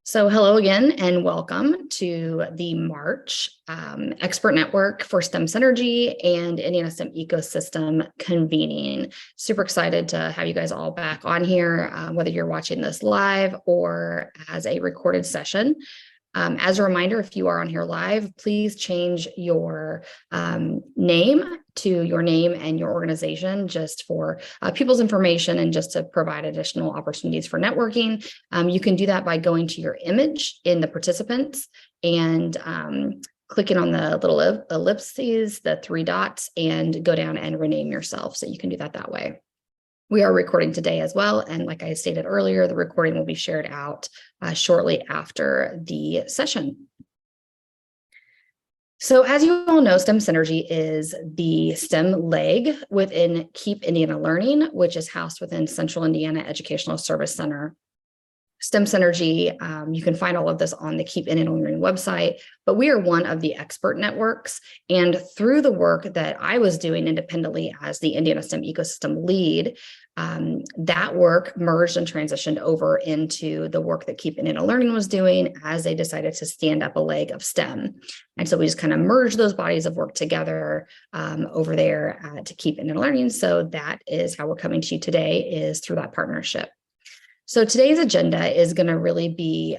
So hello again and welcome to the March Expert Network for STEM Synergy and Indiana STEM Ecosystem Convening. Super excited to have you guys all back on here, whether you're watching this live or as a recorded session. As a reminder, if you are on here live, please change your name to your name and your organization just for people's information and just to provide additional opportunities for networking. You can do that by going to your image in the participants and clicking on the little ellipses, the three dots, and go down and rename yourself. So you can do that way. We are recording today as well. And like I stated earlier, the recording will be shared out shortly after the session. So as you all know, STEM Synergy is the STEM leg within Keep Indiana Learning, which is housed within Central Indiana Educational Service Center. STEM Synergy, you can find all of this on the Keep Indiana Learning website, but we are one of the expert networks. And through the work that I was doing independently as the Indiana STEM ecosystem lead, that work merged and transitioned over into the work that Keep Indiana Learning was doing as they decided to stand up a leg of STEM. And so we just kind of merged those bodies of work together over there to Keep Indiana Learning. So that is how we're coming to you today, is through that partnership. So today's agenda is going to really be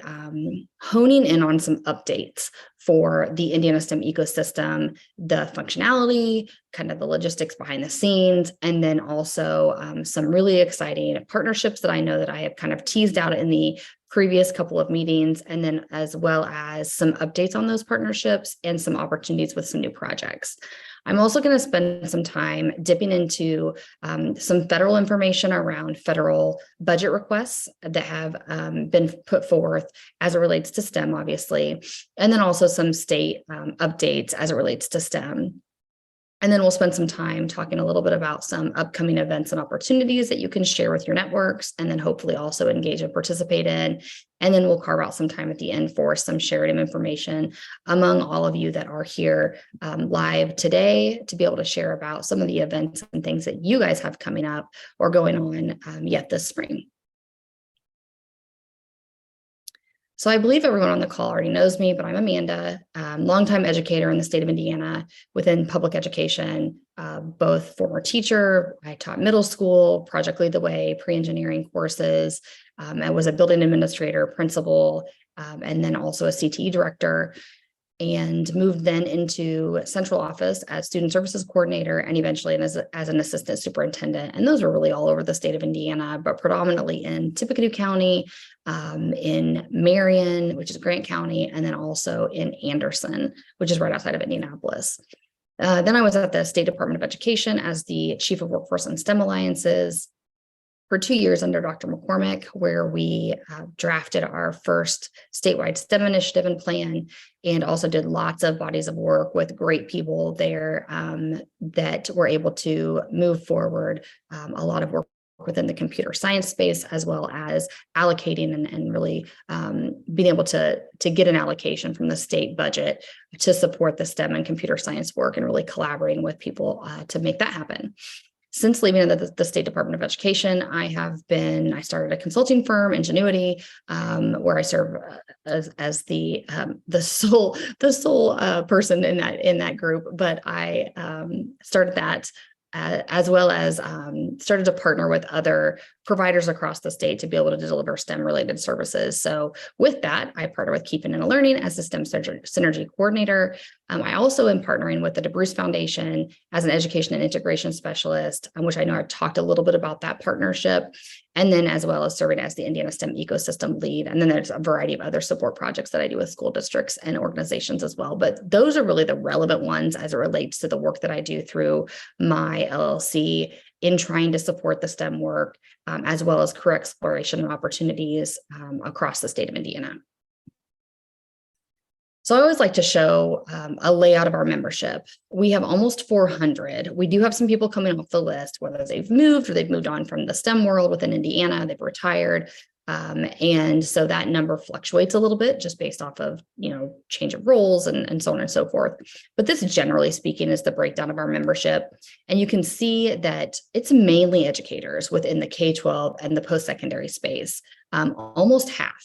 honing in on some updates for the Indiana STEM ecosystem, the functionality, kind of the logistics behind the scenes, and then also some really exciting partnerships that I know that I have kind of teased out in the previous couple of meetings, and then as well as some updates on those partnerships and some opportunities with some new projects. I'm also going to spend some time dipping into some federal information around federal budget requests that have been put forth as it relates to STEM, obviously, and then also some state updates as it relates to STEM. And then we'll spend some time talking a little bit about some upcoming events and opportunities that you can share with your networks, and then hopefully also engage and participate in. And then we'll carve out some time at the end for some sharing of information among all of you that are here live today to be able to share about some of the events and things that you guys have coming up or going on yet this spring. So I believe everyone on the call already knows me, but I'm Amanda, longtime educator in the state of Indiana within public education, both former teacher. I taught middle school, Project Lead the Way, pre-engineering courses. I was a building administrator, principal, and then also a CTE director, and moved then into central office as student services coordinator and eventually as an assistant superintendent. And those were really all over the state of Indiana, but predominantly in Tippecanoe County, in Marion, which is Grant County, and then also in Anderson, which is right outside of Indianapolis. Then I was at the State Department of Education as the Chief of Workforce and STEM Alliances for 2 years under Dr. McCormick, where we drafted our first statewide STEM initiative and plan, and also did lots of bodies of work with great people there that were able to move forward a lot of work within the computer science space, as well as allocating and really being able to get an allocation from the state budget to support the STEM and computer science work, and really collaborating with people to make that happen. Since leaving the State Department of Education, I started a consulting firm, Ingenuity, where I serve as the sole person in that group. But I started that as well as started to partner with other providers across the state to be able to deliver STEM related services. So with that, I partner with Keep Indiana Learning as the STEM Synergy Coordinator. I also am partnering with the DeBruce Foundation as an education and integration specialist, which I know I've talked a little bit about that partnership, and then as well as serving as the Indiana STEM ecosystem lead. And then there's a variety of other support projects that I do with school districts and organizations as well. But those are really the relevant ones as it relates to the work that I do through my LLC in trying to support the STEM work, as well as career exploration and opportunities across the state of Indiana. So I always like to show a layout of our membership. We have almost 400. We do have some people coming off the list, whether they've moved or they've moved on from the STEM world within Indiana, they've retired. And so that number fluctuates a little bit just based off of, change of roles and so on and so forth. But this, generally speaking, is the breakdown of our membership. And you can see that it's mainly educators within the K-12 and the post-secondary space, almost half.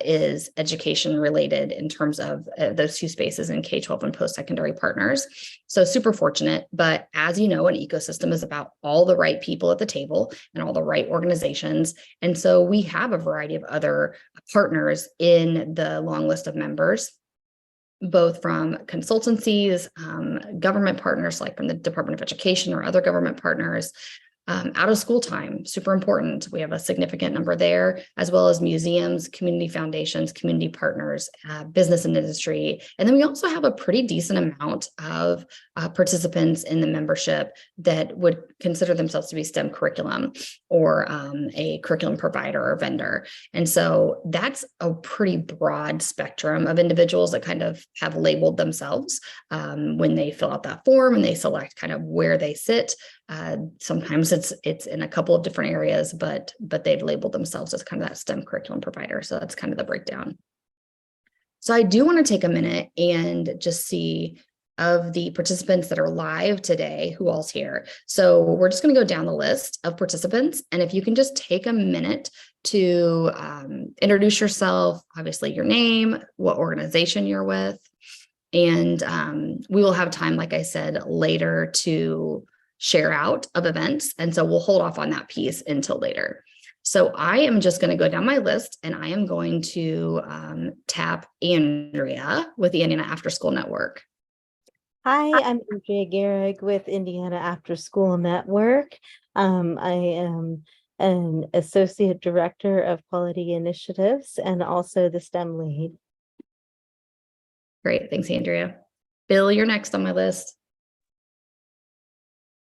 is education related in terms of those two spaces in K-12 and post-secondary partners. So super fortunate, but as you know, an ecosystem is about all the right people at the table and all the right organizations. And so we have a variety of other partners in the long list of members, both from consultancies, government partners like from the Department of Education or other government partners, out of school time, super important. We have a significant number there, as well as museums, community foundations, community partners, business and industry. And then we also have a pretty decent amount of participants in the membership that would consider themselves to be STEM curriculum or a curriculum provider or vendor. And so that's a pretty broad spectrum of individuals that kind of have labeled themselves when they fill out that form and they select kind of where they sit. Sometimes it's in a couple of different areas, but they've labeled themselves as kind of that STEM curriculum provider. So that's kind of the breakdown. So I do want to take a minute and just see of the participants that are live today, who all's here. So we're just going to go down the list of participants. And if you can just take a minute to introduce yourself, obviously your name, what organization you're with, and we will have time, like I said, later to share out of events. And so we'll hold off on that piece until later. So I am just going to go down my list and I am going to tap Andrea with the Indiana After School Network. Hi, I'm Andrea Gehrig with Indiana After School Network. I am an Associate Director of Quality Initiatives and also the STEM lead. Great. Thanks, Andrea. Bill, you're next on my list.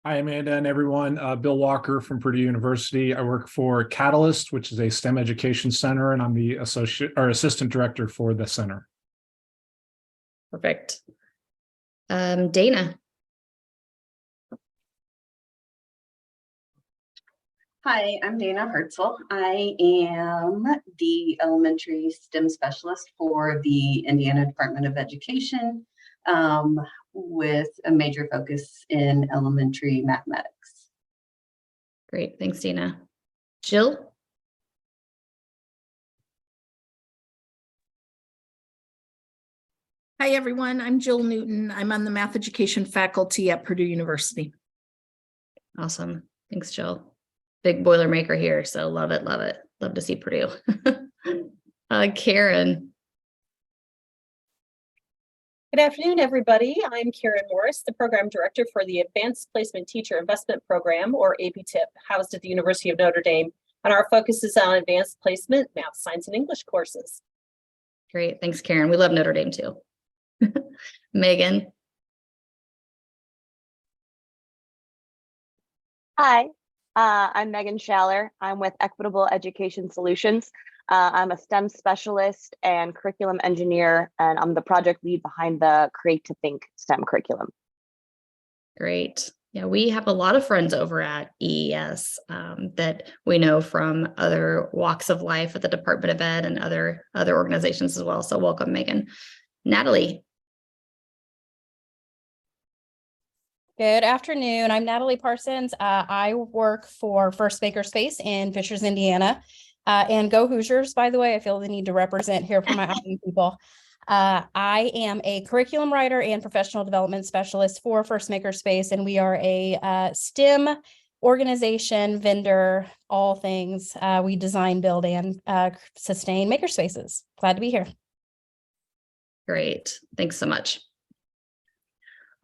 Hi, Amanda and everyone. Bill Walker from Purdue University. I work for Catalyst, which is a STEM education center, and I'm the assistant director for the center. Perfect. Dana. Hi, I'm Dana Hertzel. I am the elementary STEM specialist for the Indiana Department of Education, with a major focus in elementary mathematics. Great, thanks, Dana. Jill? Hi, everyone. I'm Jill Newton. I'm on the math education faculty at Purdue University. Awesome. Thanks, Jill. Big Boilermaker here, so love it, love it. Love to see Purdue. Karen. Good afternoon, everybody. I'm Karen Morris, the Program Director for the Advanced Placement Teacher Investment Program, or APTIP, housed at the University of Notre Dame. And our focus is on advanced placement, math, science, and English courses. Great. Thanks, Karen. We love Notre Dame, too. Megan. Hi, I'm Megan Schaller. I'm with Equitable Education Solutions. I'm a STEM specialist and curriculum engineer, and I'm the project lead behind the Create to Think STEM curriculum. Great. Yeah, we have a lot of friends over at EES that we know from other walks of life at the Department of Ed and other organizations as well. So welcome, Megan. Natalie. Good afternoon. I'm Natalie Parsons. I work for First Makerspace in Fishers, Indiana. And go Hoosiers, by the way. I feel the need to represent here for my IU people. I am a curriculum writer and professional development specialist for First Makerspace, and we are a STEM organization, vendor, all things. We design, build, and sustain makerspaces. Glad to be here. Great. Thanks so much.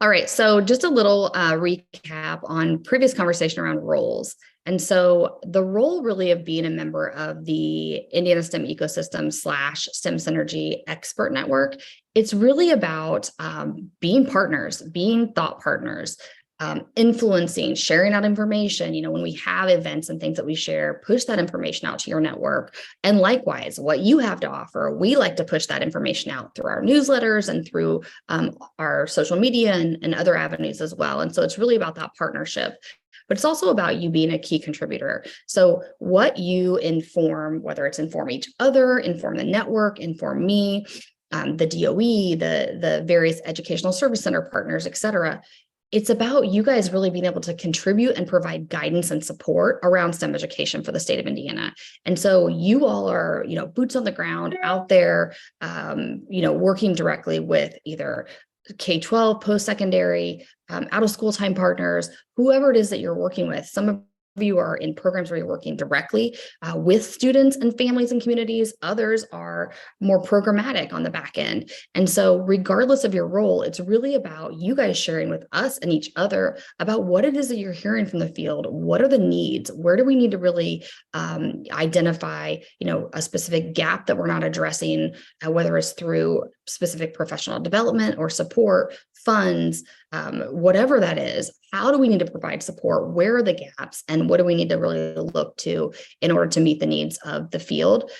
All right, so just a little recap on previous conversation around roles. And so the role really of being a member of the Indiana STEM ecosystem / STEM Synergy expert network, it's really about being partners, being thought partners, influencing, sharing out information. You know, when we have events and things that we share, push that information out to your network. And likewise, what you have to offer, we like to push that information out through our newsletters and through our social media and other avenues as well. And so it's really about that partnership. But it's also about you being a key contributor. So what you inform, whether it's inform each other, inform the network, inform me, the DOE, the various educational service center partners, et cetera, it's about you guys really being able to contribute and provide guidance and support around STEM education for the state of Indiana. And so you all are, boots on the ground out there, working directly with either K-12, post-secondary, out of school time partners, whoever it is that you're working with. Some of you are in programs where you're working directly with students and families and communities. Others are more programmatic on the back end. And so regardless of your role, it's really about you guys sharing with us and each other about what it is that you're hearing from the field. What are the needs? Where do we need to really identify, a specific gap that we're not addressing, whether it's through specific professional development or support, funds, whatever that is. How do we need to provide support? Where are the gaps? And what do we need to really look to in order to meet the needs of the field?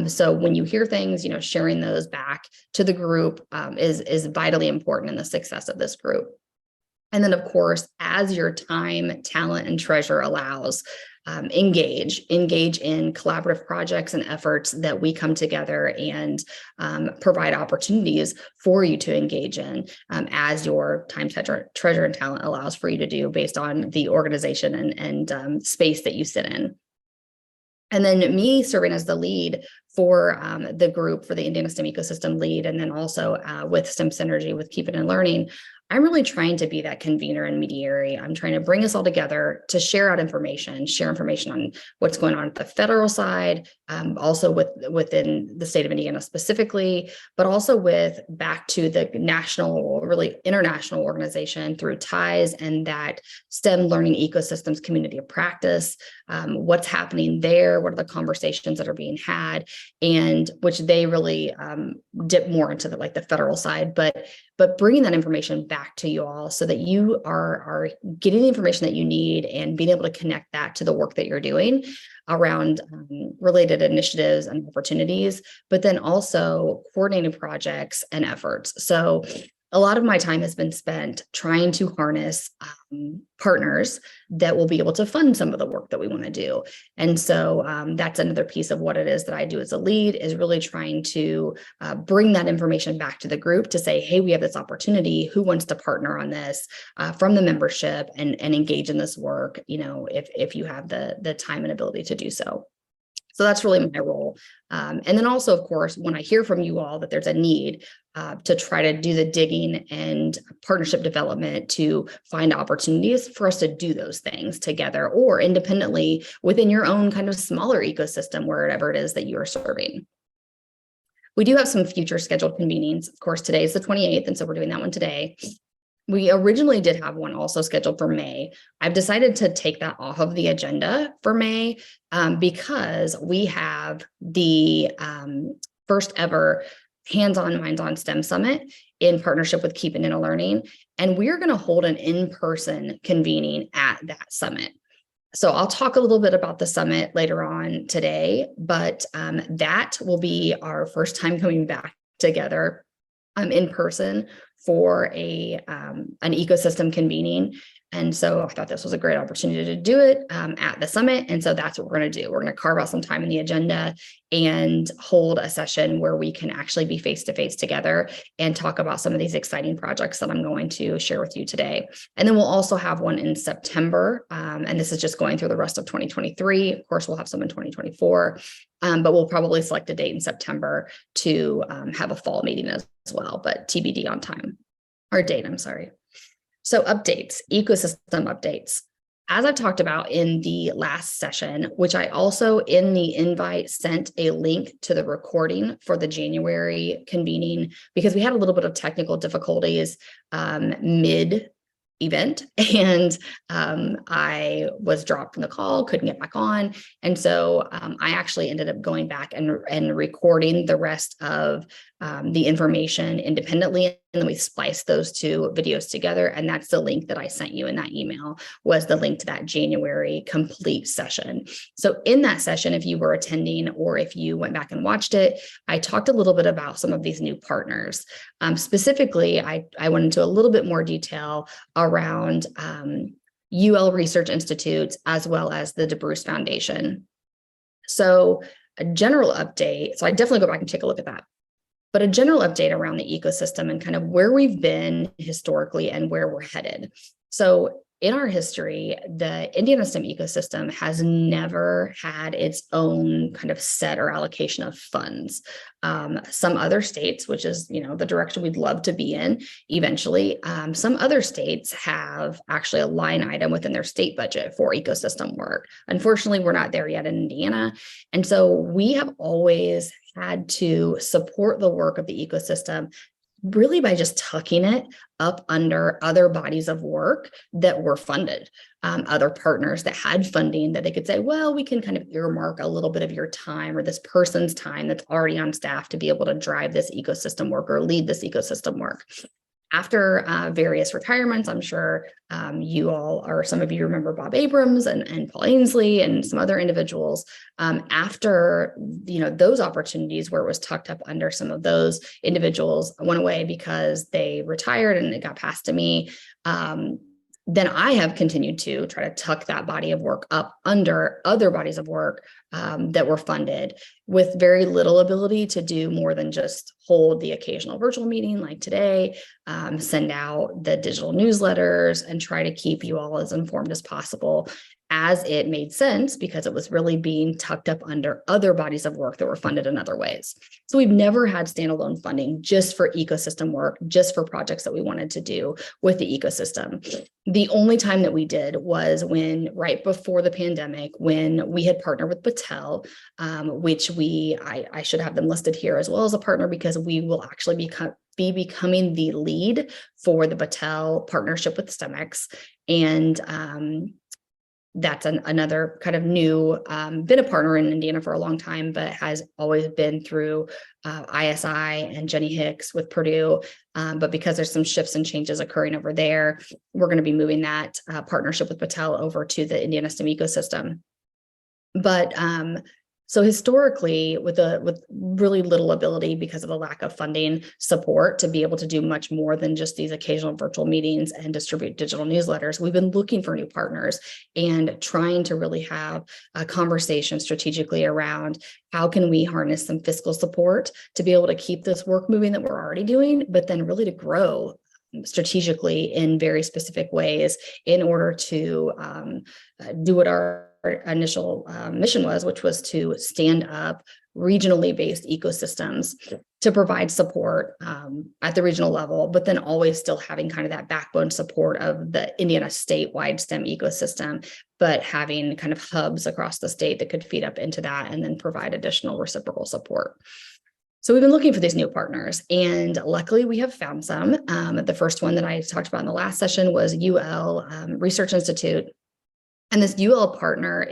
So when you hear things, sharing those back to the group is vitally important in the success of this group. And then, of course, as your time, talent, and treasure allows, engage in collaborative projects and efforts that we come together and provide opportunities for you to engage in as your time, treasure, and talent allows for you to do based on the organization and space that you sit in. And then me serving as the lead for the group, for the Indiana STEM ecosystem lead, and then also with STEM Synergy with Keep It in Learning, I'm really trying to be that convener and mediary. I'm trying to bring us all together to share out information, share information on what's going on at the federal side, also within the state of Indiana specifically, but also with back to the national, really international organization through TIES and that STEM learning ecosystems community of practice, what's happening there, what are the conversations that are being had, and which they really dip more into the federal side, but bringing that information back to you all so that you are getting the information that you need and being able to connect that to the work that you're doing around related initiatives and opportunities, but then also coordinating projects and efforts. So a lot of my time has been spent trying to harness partners that will be able to fund some of the work that we want to do. And so that's another piece of what it is that I do as a lead, is really trying to bring that information back to the group to say, hey, we have this opportunity. Who wants to partner on this from the membership and engage in this work, if you have the time and ability to do so. So that's really my role. And then also, of course, when I hear from you all that there's a need to try to do the digging and partnership development to find opportunities for us to do those things together or independently within your own kind of smaller ecosystem, wherever it is that you are serving. We do have some future scheduled convenings. Of course, today is the 28th, and so we're doing that one today. We originally did have one also scheduled for May. I've decided to take that off of the agenda for May because we have the first ever Hands-On Minds-On STEM Summit in partnership with Keep It in Learning. And we're going to hold an in-person convening at that summit. So I'll talk a little bit about the summit later on today, but that will be our first time coming back together in person for an ecosystem convening. And so I thought this was a great opportunity to do it at the summit. And so that's what we're going to do. We're going to carve out some time in the agenda and hold a session where we can actually be face-to-face together and talk about some of these exciting projects that I'm going to share with you today. And then we'll also have one in September. And this is just going through the rest of 2023. Of course, we'll have some in 2024, but we'll probably select a date in September to have a fall meeting as well, but TBD on time or date, I'm sorry. So updates, ecosystem updates. As I talked about in the last session, which I also in the invite sent a link to the recording for the January convening because we had a little bit of technical difficulties mid event and I was dropped from the call, couldn't get back on. And so I actually ended up going back and recording the rest of the information independently. And then we spliced those two videos together. And that's the link that I sent you in that email, was the link to that January complete session. So in that session, if you were attending or if you went back and watched it, I talked a little bit about some of these new partners. Specifically, I went into a little bit more detail around UL Research Institutes as well as the DeBruce Foundation. So a general update, so I definitely go back and take a look at that. but a general update around the ecosystem and kind of where we've been historically and where we're headed. So in our history, the Indiana STEM ecosystem has never had its own kind of set or allocation of funds. Some other states, which is, the direction we'd love to be in eventually, some other states have actually a line item within their state budget for ecosystem work. Unfortunately, we're not there yet in Indiana. And so we have always had to support the work of the ecosystem really by just tucking it up under other bodies of work that were funded, other partners that had funding that they could say, well, we can kind of earmark a little bit of your time or this person's time that's already on staff to be able to drive this ecosystem work or lead this ecosystem work. After various retirements, I'm sure you all, or some of you remember Bob Abrams and Paul Ainsley and some other individuals. After those opportunities where it was tucked up under some of those individuals went away because they retired and it got passed to me. Then I have continued to try to tuck that body of work up under other bodies of work that were funded with very little ability to do more than just hold the occasional virtual meeting like today, send out the digital newsletters, and try to keep you all as informed as possible as it made sense, because it was really being tucked up under other bodies of work that were funded in other ways. So we've never had standalone funding just for ecosystem work, just for projects that we wanted to do with the ecosystem. The only time that we did was right before the pandemic, when we had partnered with Battelle, which I should have them listed here as well as a partner, because we will actually be becoming the lead for the Battelle partnership with STEMX. And that's another kind of new, been a partner in Indiana for a long time, but has always been through ISI and Jenny Hicks with Purdue. But because there's some shifts and changes occurring over there, we're going to be moving that partnership with Battelle over to the Indiana STEM ecosystem. But so historically, with really little ability because of the lack of funding support to be able to do much more than just these occasional virtual meetings and distribute digital newsletters, we've been looking for new partners and trying to really have a conversation strategically around how can we harness some fiscal support to be able to keep this work moving that we're already doing, but then really to grow strategically in very specific ways in order to do what our initial mission was, which was to stand up regionally based ecosystems to provide support at the regional level, but then always still having kind of that backbone support of the Indiana statewide STEM ecosystem, but having kind of hubs across the state that could feed up into that and then provide additional reciprocal support. So we've been looking for these new partners, and luckily we have found some. The first one that I talked about in the last session was UL Research Institute. And this UL partner,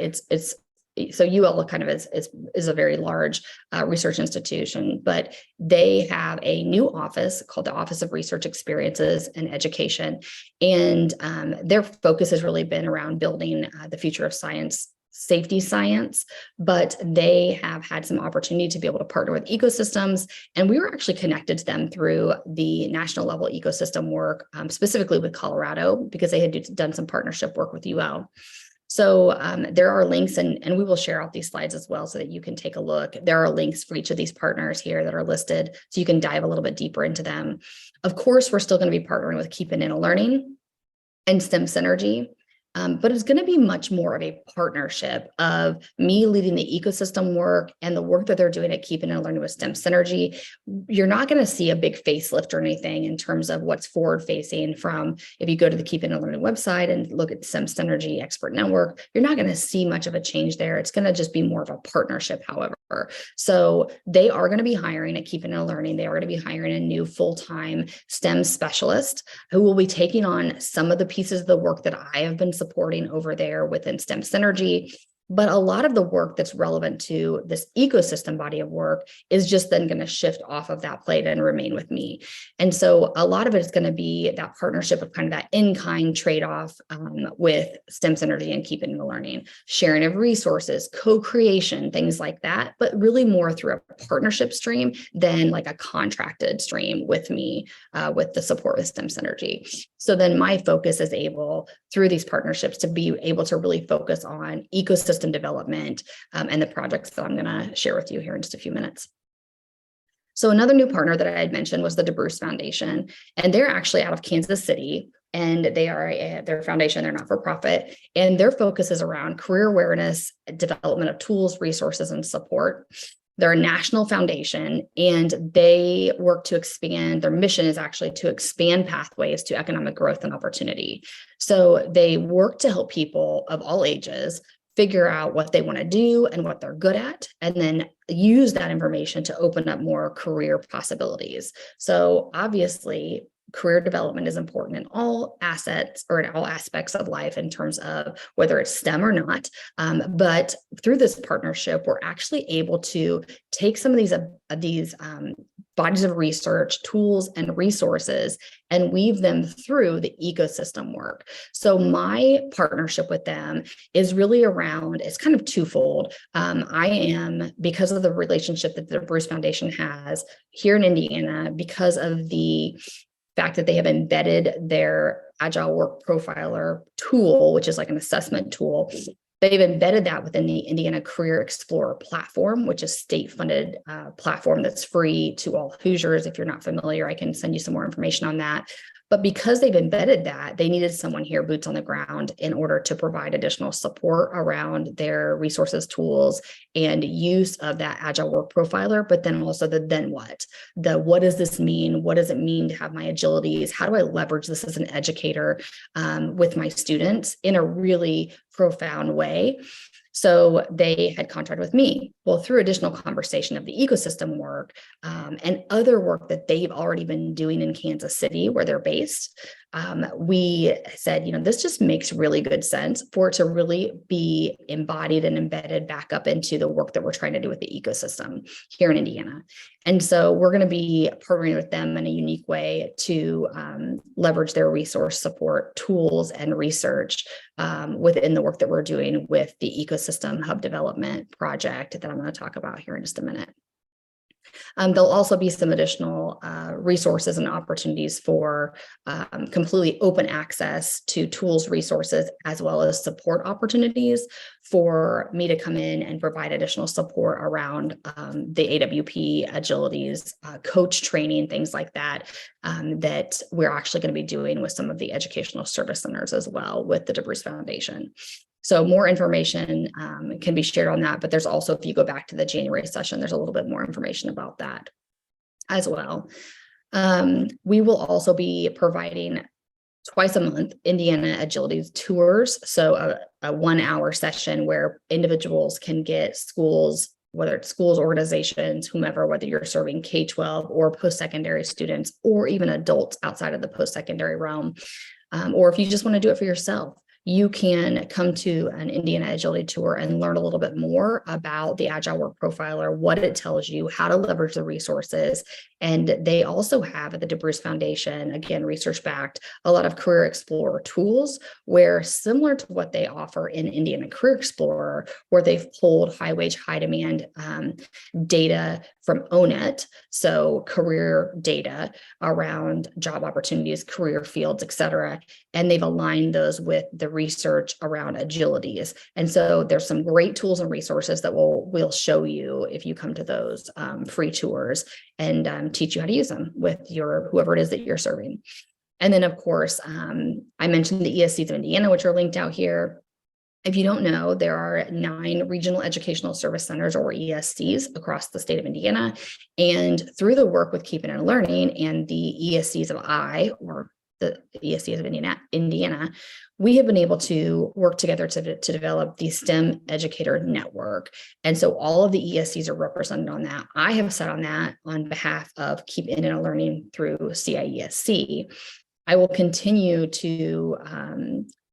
so UL kind of is a very large research institution, but they have a new office called the Office of Research Experiences and Education. And their focus has really been around building the future of science, safety science, but they have had some opportunity to be able to partner with ecosystems. And we were actually connected to them through the national level ecosystem work, specifically with Colorado, because they had done some partnership work with UL. So there are links, and we will share out these slides as well so that you can take a look. There are links for each of these partners here that are listed, so you can dive a little bit deeper into them. Of course, we're still going to be partnering with Keep Indiana Learning and STEM Synergy. But it's going to be much more of a partnership of me leading the ecosystem work and the work that they're doing at Keep Indiana Learning with STEM Synergy. You're not going to see a big facelift or anything in terms of what's forward facing from, if you go to the Keep Indiana Learning website and look at STEM Synergy Expert Network, you're not going to see much of a change there. It's going to just be more of a partnership, however. So they are going to be hiring at Keep Indiana Learning. They are going to be hiring a new full-time STEM specialist who will be taking on some of the pieces of the work that I have been supporting over there within STEM Synergy. But a lot of the work that's relevant to this ecosystem body of work is just then going to shift off of that plate and remain with me. And so a lot of it is going to be that partnership of kind of that in-kind trade-off with STEM Synergy and Keep Indiana Learning, sharing of resources, co-creation, things like that, but really more through a partnership stream than like a contracted stream with me with the support with STEM Synergy. So then my focus is able, through these partnerships, to be able to really focus on ecosystem development and the projects that I'm going to share with you here in just a few minutes. So another new partner that I had mentioned was the DeBruce Foundation, and they're actually out of Kansas City, and they are their foundation, they're not for profit, and their focus is around career awareness, development of tools, resources, and support. They're a national foundation, and they work to expand. Their mission is actually to expand pathways to economic growth and opportunity. So they work to help people of all ages figure out what they want to do and what they're good at, and then use that information to open up more career possibilities. So obviously, career development is important in all assets or in all aspects of life in terms of whether it's STEM or not. But through this partnership, we're actually able to take some of these bodies of research, tools, and resources and weave them through the ecosystem work. So my partnership with them is really around, it's kind of twofold. I am, because of the relationship that the Bruce Foundation has here in Indiana, because of the fact that they have embedded their Agile Work Profiler tool, which is like an assessment tool. They've embedded that within the Indiana Career Explorer platform, which is state-funded platform that's free to all Hoosiers. If you're not familiar, I can send you some more information on that. But because they've embedded that, they needed someone here, boots on the ground, in order to provide additional support around their resources, tools, and use of that Agile Work Profiler, but then also the then what? What does this mean? What does it mean to have my agilities? How do I leverage this as an educator with my students in a really profound way? So they had contracted with me. Well, through additional conversation of the ecosystem work and other work that they've already been doing in Kansas City, where they're based, we said, this just makes really good sense for it to really be embodied and embedded back up into the work that we're trying to do with the ecosystem here in Indiana. And so we're going to be partnering with them in a unique way to leverage their resource support, tools, and research within the work that we're doing with the Ecosystem Hub Development Project that I'm going to talk about here in just a minute. There'll also be some additional resources and opportunities for completely open access to tools, resources, as well as support opportunities for me to come in and provide additional support around the AWP, agilities, coach training, things like that, that we're actually going to be doing with some of the educational service centers as well with the DeBruce Foundation. So more information can be shared on that, but there's also, if you go back to the January session, there's a little bit more information about that as well. We will also be providing twice a month Indiana Agility tours. So a 1 hour session where individuals can get schools, whether it's schools, organizations, whomever, whether you're serving K-12 or post-secondary students, or even adults outside of the post-secondary realm, or if you just want to do it for yourself. You can come to an Indiana Agility tour and learn a little bit more about the Agile Work Profiler, what it tells you, how to leverage the resources. And they also have at the DeBruce Foundation, again, research-backed, a lot of Career Explorer tools where, similar to what they offer in Indiana Career Explorer, where they've pulled high wage, high demand data from ONET, so career data around job opportunities, career fields, et cetera. And they've aligned those with the research around agilities. And so there's some great tools and resources that we'll show you if you come to those free tours and teach you how to use them with whoever it is that you're serving. And then, of course, I mentioned the ESCs of Indiana, which are linked out here. If you don't know, there are 9 regional educational service centers, or ESCs, across the state of Indiana. And through the work with Keeping and Learning and the ESCs of or the ESCs of Indiana, we have been able to work together to develop the STEM Educator Network. And so all of the ESCs are represented on that. I have sat on that on behalf of Keep Indiana Learning through CIESC. I will continue to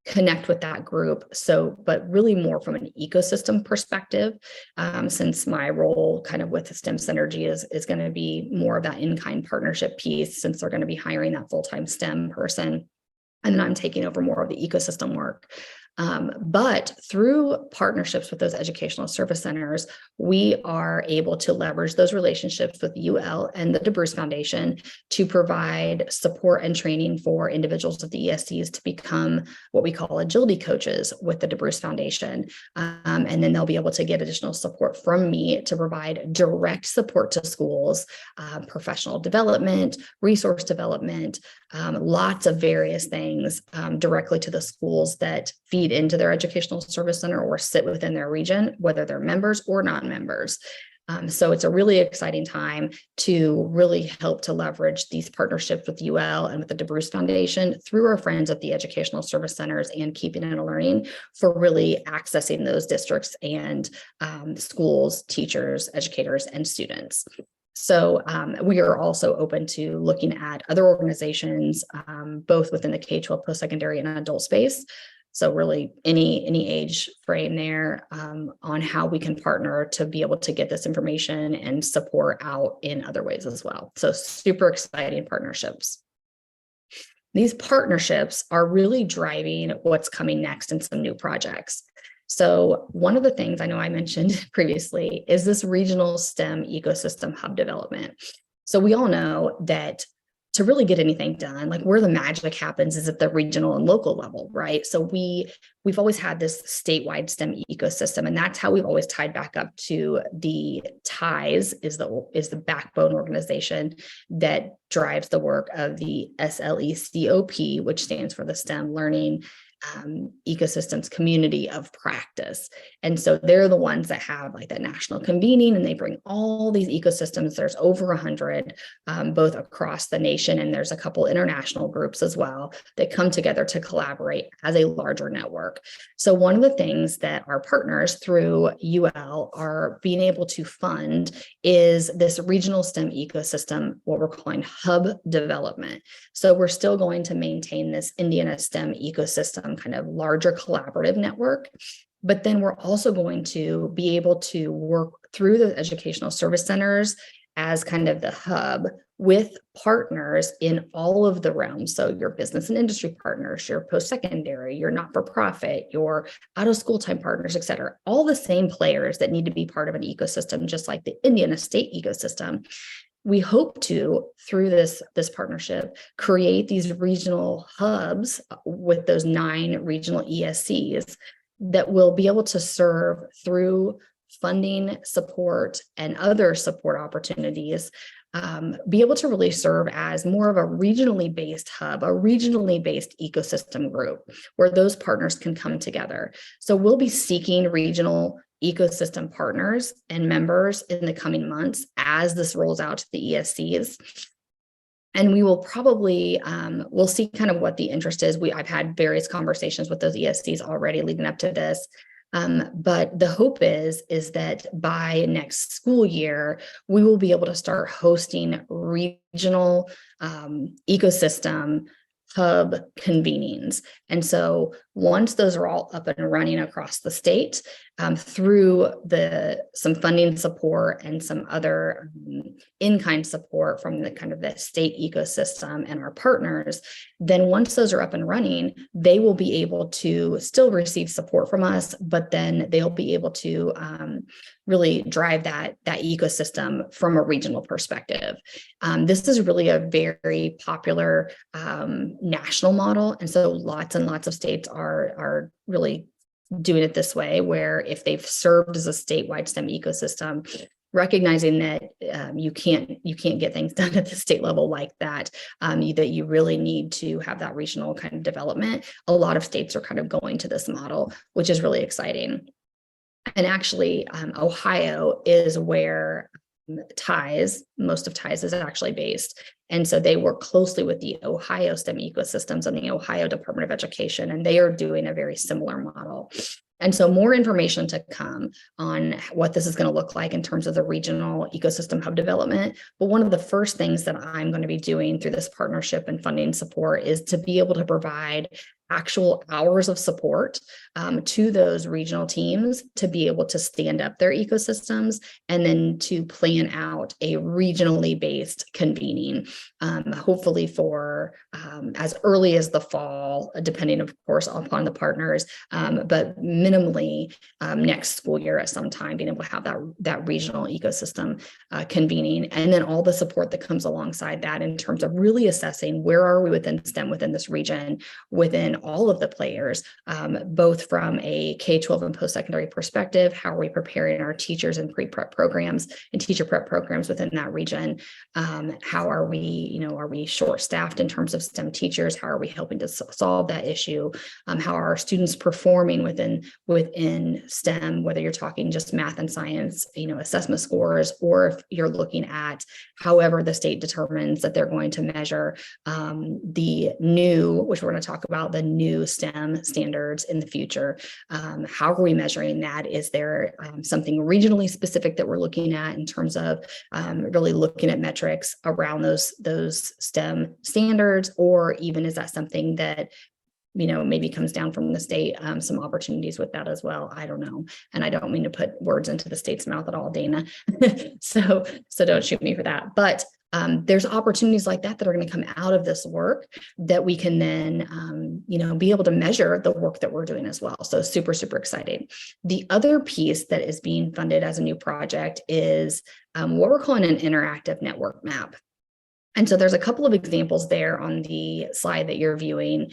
connect with that group. But really more from an ecosystem perspective, since my role kind of with the STEM Synergy is going to be more of that in-kind partnership piece, since they're going to be hiring that full-time STEM person. And then I'm taking over more of the ecosystem work. But through partnerships with those educational service centers, we are able to leverage those relationships with UL and the DeBruce Foundation to provide support and training for individuals at the ESCs to become what we call agility coaches with the DeBruce Foundation. And then they'll be able to get additional support from me to provide direct support to schools, professional development, resource development, lots of various things directly to the schools that feed into their educational service center or sit within their region, whether they're members or non-members. So it's a really exciting time to really help to leverage these partnerships with UL and with the DeBruce Foundation through our friends at the educational service centers and Keeping It Learning for really accessing those districts and schools, teachers, educators, and students. So we are also open to looking at other organizations, both within the K-12 post-secondary and adult space. So really any age frame there on how we can partner to be able to get this information and support out in other ways as well. So super exciting partnerships. These partnerships are really driving what's coming next in some new projects. So one of the things I know I mentioned previously is this regional STEM ecosystem hub development. So we all know that to really get anything done, like where the magic happens is at the regional and local level, right? So we've always had this statewide STEM ecosystem, and that's how we've always tied back up to the TIES is the backbone organization that drives the work of the SLECOP, which stands for the STEM Learning Ecosystems Community of Practice. And so they're the ones that have like that national convening, and they bring all these ecosystems. There's over 100 both across the nation, and there's a couple international groups as well that come together to collaborate as a larger network. So one of the things that our partners through UL are being able to fund is this regional STEM ecosystem, what we're calling hub development. So we're still going to maintain this Indiana STEM ecosystem kind of larger collaborative network, but then we're also going to be able to work through the educational service centers as kind of the hub with partners in all of the realms. So your business and industry partners, your post-secondary, your not-for-profit, your out-of-school time partners, et cetera, all the same players that need to be part of an ecosystem, just like the Indiana state ecosystem. We hope to, through this partnership, create these regional hubs with those 9 regional ESCs that will be able to serve through funding support and other support opportunities, be able to really serve as more of a regionally based hub, a regionally based ecosystem group where those partners can come together. So we'll be seeking regional ecosystem partners and members in the coming months as this rolls out to the ESCs. And we will probably, we'll see kind of what the interest is. I've had various conversations with those ESCs already leading up to this. But the hope is that by next school year, we will be able to start hosting regional ecosystem hub convenings. And so once those are all up and running across the state, through some funding support and some other in-kind support from the kind of the state ecosystem and our partners, then once those are up and running, they will be able to still receive support from us, but then they'll be able to really drive that ecosystem from a regional perspective. This is really a very popular national model. And so lots and lots of states are really doing it this way, where if they've served as a statewide STEM ecosystem, recognizing that you can't get things done at the state level like that, that you really need to have that regional kind of development. A lot of states are kind of going to this model, which is really exciting. And actually, Ohio is where most of TIES is actually based. And so they work closely with the Ohio STEM ecosystems and the Ohio Department of Education, and they are doing a very similar model. And so more information to come on what this is going to look like in terms of the regional ecosystem hub development. But one of the first things that I'm going to be doing through this partnership and funding support is to be able to provide actual hours of support to those regional teams to be able to stand up their ecosystems and then to plan out a regionally based convening, hopefully for as early as the fall, depending of course upon the partners, but minimally next school year at some time, being able to have that regional ecosystem convening, and then all the support that comes alongside that in terms of really assessing where are we within STEM within this region, within all of the players, both from a K-12 and post-secondary perspective. How are we preparing our teachers and pre-prep programs and teacher prep programs within that region? How are we, are we short-staffed in terms of STEM teachers? How are we helping to solve that issue? How are our students performing within STEM, whether you're talking just math and science, assessment scores, or if you're looking at however the state determines that they're going to measure the new, which we're going to talk about, the new STEM standards in the future. How are we measuring that? Is there something regionally specific that we're looking at in terms of really looking at metrics around those STEM standards, or even is that something that maybe comes down from the state, some opportunities with that as well. I don't know. And I don't mean to put words into the state's mouth at all, Dana. so don't shoot me for that. But there's opportunities like that are going to come out of this work that we can then, be able to measure the work that we're doing as well. So super, super exciting. The other piece that is being funded as a new project is what we're calling an interactive network map. And so there's a couple of examples there on the slide that you're viewing.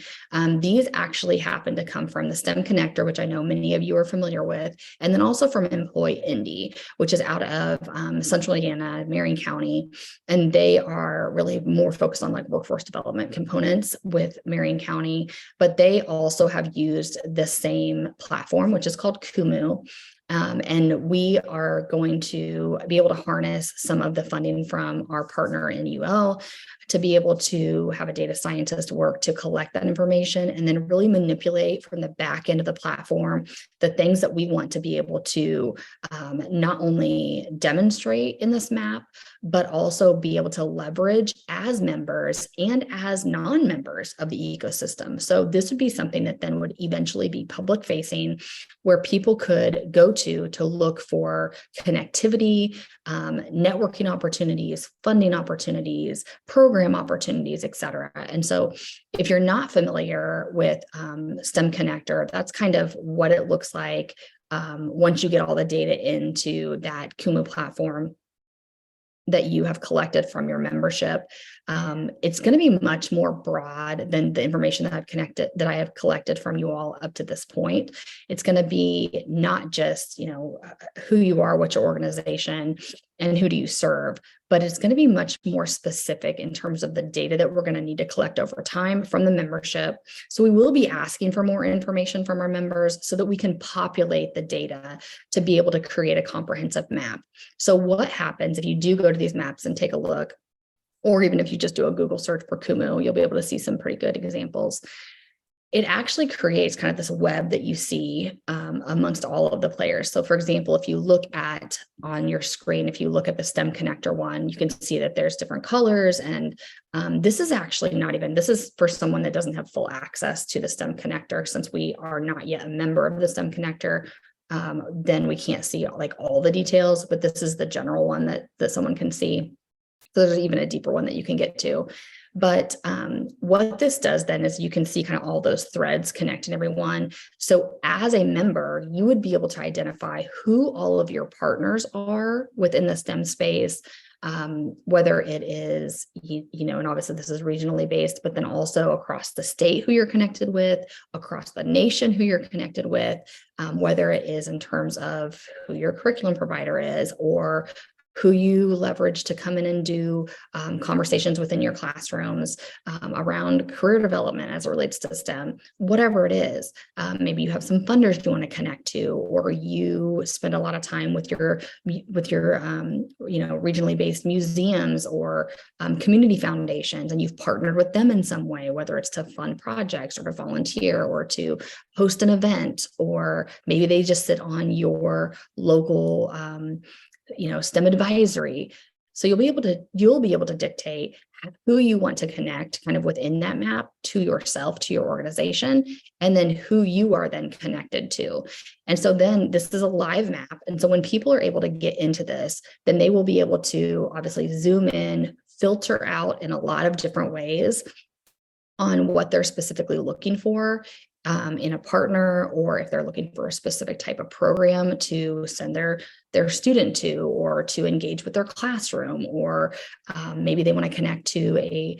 These actually happen to come from the STEM Connector, which I know many of you are familiar with, and then also from Employ Indy, which is out of Central Indiana, Marion County. And they are really more focused on like workforce development components with Marion County, but they also have used the same platform, which is called Kumu. And we are going to be able to harness some of the funding from our partner in UL to be able to have a data scientist work to collect that information and then really manipulate from the back end of the platform the things that we want to be able to not only demonstrate in this map, but also be able to leverage as members and as non-members of the ecosystem. So this would be something that then would eventually be public facing, where people could go to look for connectivity, networking opportunities, funding opportunities, program opportunities, et cetera. And so if you're not familiar with STEM Connector, that's kind of what it looks like once you get all the data into that Kumu platform that you have collected from your membership. It's going to be much more broad than the information that I have collected from you all up to this point. It's going to be not just, who you are, what's your organization, and who do you serve, but it's going to be much more specific in terms of the data that we're going to need to collect over time from the membership. So we will be asking for more information from our members so that we can populate the data to be able to create a comprehensive map. So what happens if you do go to these maps and take a look, or even if you just do a Google search for Kumu, you'll be able to see some pretty good examples. It actually creates kind of this web that you see amongst all of the players. So for example, if you look at on your screen, if you look at the STEM Connector one, you can see that there's different colors. And this is actually this is for someone that doesn't have full access to the STEM Connector. Since we are not yet a member of the STEM Connector, then we can't see like all the details, but this is the general one that someone can see. So there's even a deeper one that you can get to. But what this does then is you can see kind of all those threads connecting everyone. So as a member, you would be able to identify who all of your partners are within the STEM space, whether it is, and obviously this is regionally based, but then also across the state who you're connected with, across the nation who you're connected with, whether it is in terms of who your curriculum provider is, or who you leverage to come in and do conversations within your classrooms around career development as it relates to STEM, whatever it is. Maybe you have some funders you want to connect to, or you spend a lot of time with your regionally based museums or community foundations, and you've partnered with them in some way, whether it's to fund projects or to volunteer or to host an event, or maybe they just sit on your local STEM advisory. So you'll be able to dictate who you want to connect kind of within that map to yourself, to your organization, and then who you are then connected to. And so then this is a live map. And so when people are able to get into this, then they will be able to obviously zoom in, filter out in a lot of different ways on what they're specifically looking for in a partner, or if they're looking for a specific type of program to send their student to, or to engage with their classroom, or maybe they want to connect to a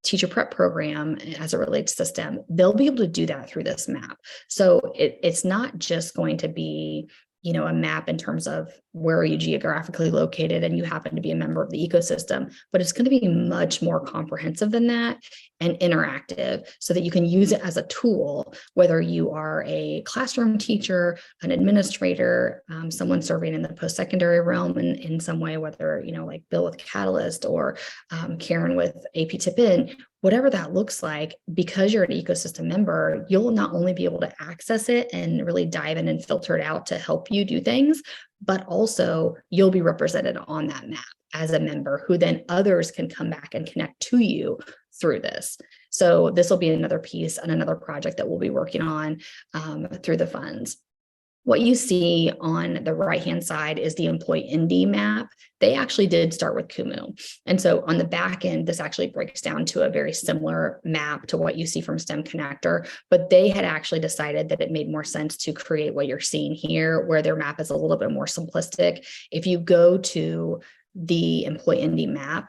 teacher prep program as it relates to STEM. They'll be able to do that through this map. So it's not just going to be, you know, a map in terms of where are you geographically located and you happen to be a member of the ecosystem, but it's going to be much more comprehensive than that and interactive, so that you can use it as a tool, whether you are a classroom teacher, an administrator, someone serving in the post-secondary realm in some way, whether, you know, like Bill with Catalyst, or Karen with AP Tip In, whatever that looks like. Because you're an ecosystem member, you'll not only be able to access it and really dive in and filter it out to help you do things, but also you'll be represented on that map as a member, who then others can come back and connect to you through this. So this will be another piece and another project that we'll be working on through the funds. What you see on the right-hand side is the employee ND map. They actually did start with Kumu. And so on the back end, this actually breaks down to a very similar map to what you see from STEM Connector, but they had actually decided that it made more sense to create what you're seeing here, where their map is a little bit more simplistic. If you go to the employee ND map,